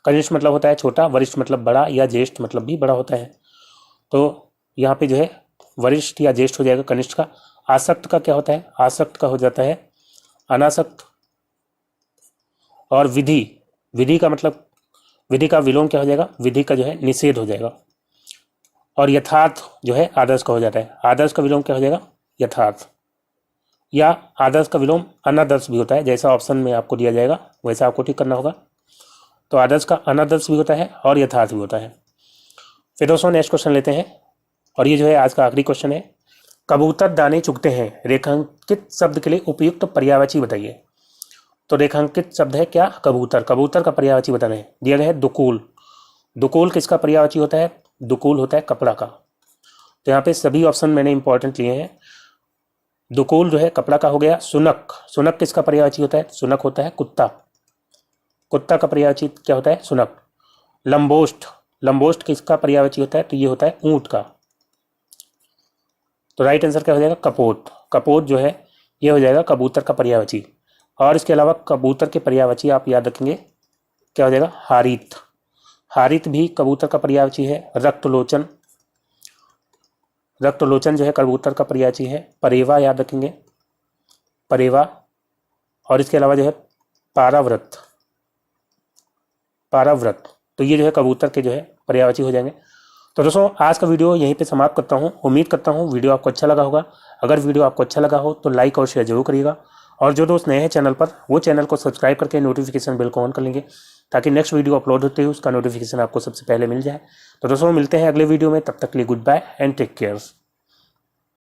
कनिष्ठ मतलब होता है छोटा, वरिष्ठ मतलब बड़ा, या ज्येष्ठ मतलब भी बड़ा होता है। तो यहाँ पे जो है वरिष्ठ या ज्येष्ठ हो जाएगा कनिष्ठ का। आसक्त का क्या होता है? आसक्त का हो जाता है अनासक्त। और विधि, विधि का मतलब, विधि का विलोम क्या हो जाएगा? विधि का जो है निषेध हो जाएगा। और यथार्थ जो है आदर्श का हो जाता है। आदर्श का विलोम क्या हो जाएगा? यथार्थ। या आदर्श का विलोम अनादर्श भी होता है, जैसा ऑप्शन में आपको दिया जाएगा वैसा आपको ठीक करना होगा। तो आदर्श का अनादर्श भी होता है और यथार्थ भी होता है। फिर दोस्तों नेक्स्ट क्वेश्चन लेते हैं, और ये जो है आज का आखिरी क्वेश्चन है, कबूतर दाने चुगते हैं, रेखांकित शब्द के लिए उपयुक्त पर्यायवाची बताइए। तो रेखांकित शब्द है क्या? कबूतर। कबूतर का पर्यायवाची बताना है। दिया गया है दुकूल। दुकूल किसका पर्यायवाची होता है? दुकूल होता है कपड़ा का। तो यहाँ पे सभी ऑप्शन मैंने इंपॉर्टेंट लिए हैं। दुकूल जो है कपड़ा का हो गया। सुनक, सुनक किसका पर्यायवाची होता है? सुनक होता है कुत्ता, कुत्ता का पर्यायवाची क्या होता है? सुनक। लंबोष्ठ, लंबोष्ठ किसका पर्यायवाची होता है? तो ये होता है ऊंट का। तो राइट आंसर क्या हो जाएगा? कपोत। कपोत जो है ये हो जाएगा कबूतर का पर्यायवाची। और इसके अलावा कबूतर के पर्यायवाची आप याद रखेंगे क्या हो जाएगा? हारित, हारित भी कबूतर का पर्यायवाची है। रक्तलोचन, रक्तलोचन जो है कबूतर का पर्यायवाची है। परेवा याद रखेंगे, परेवा। और इसके अलावा जो है पाराव्रत, पाराव्रत। तो ये जो है कबूतर के जो है पर्यायवाची हो जाएंगे। तो दोस्तों आज का वीडियो यहीं पे समाप्त करता हूँ। उम्मीद करता हूँ वीडियो आपको अच्छा लगा होगा। अगर वीडियो आपको अच्छा लगा हो तो लाइक और शेयर जरूर करिएगा। और जो दोस्त नए हैं चैनल पर, वो चैनल को सब्सक्राइब करके नोटिफिकेशन बेल को ऑन कर लेंगे, ताकि नेक्स्ट वीडियो अपलोड होते ही उसका नोटिफिकेशन आपको सबसे पहले मिल जाए। तो दोस्तों मिलते हैं अगले वीडियो में, तब तक के लिए goodbye and take care.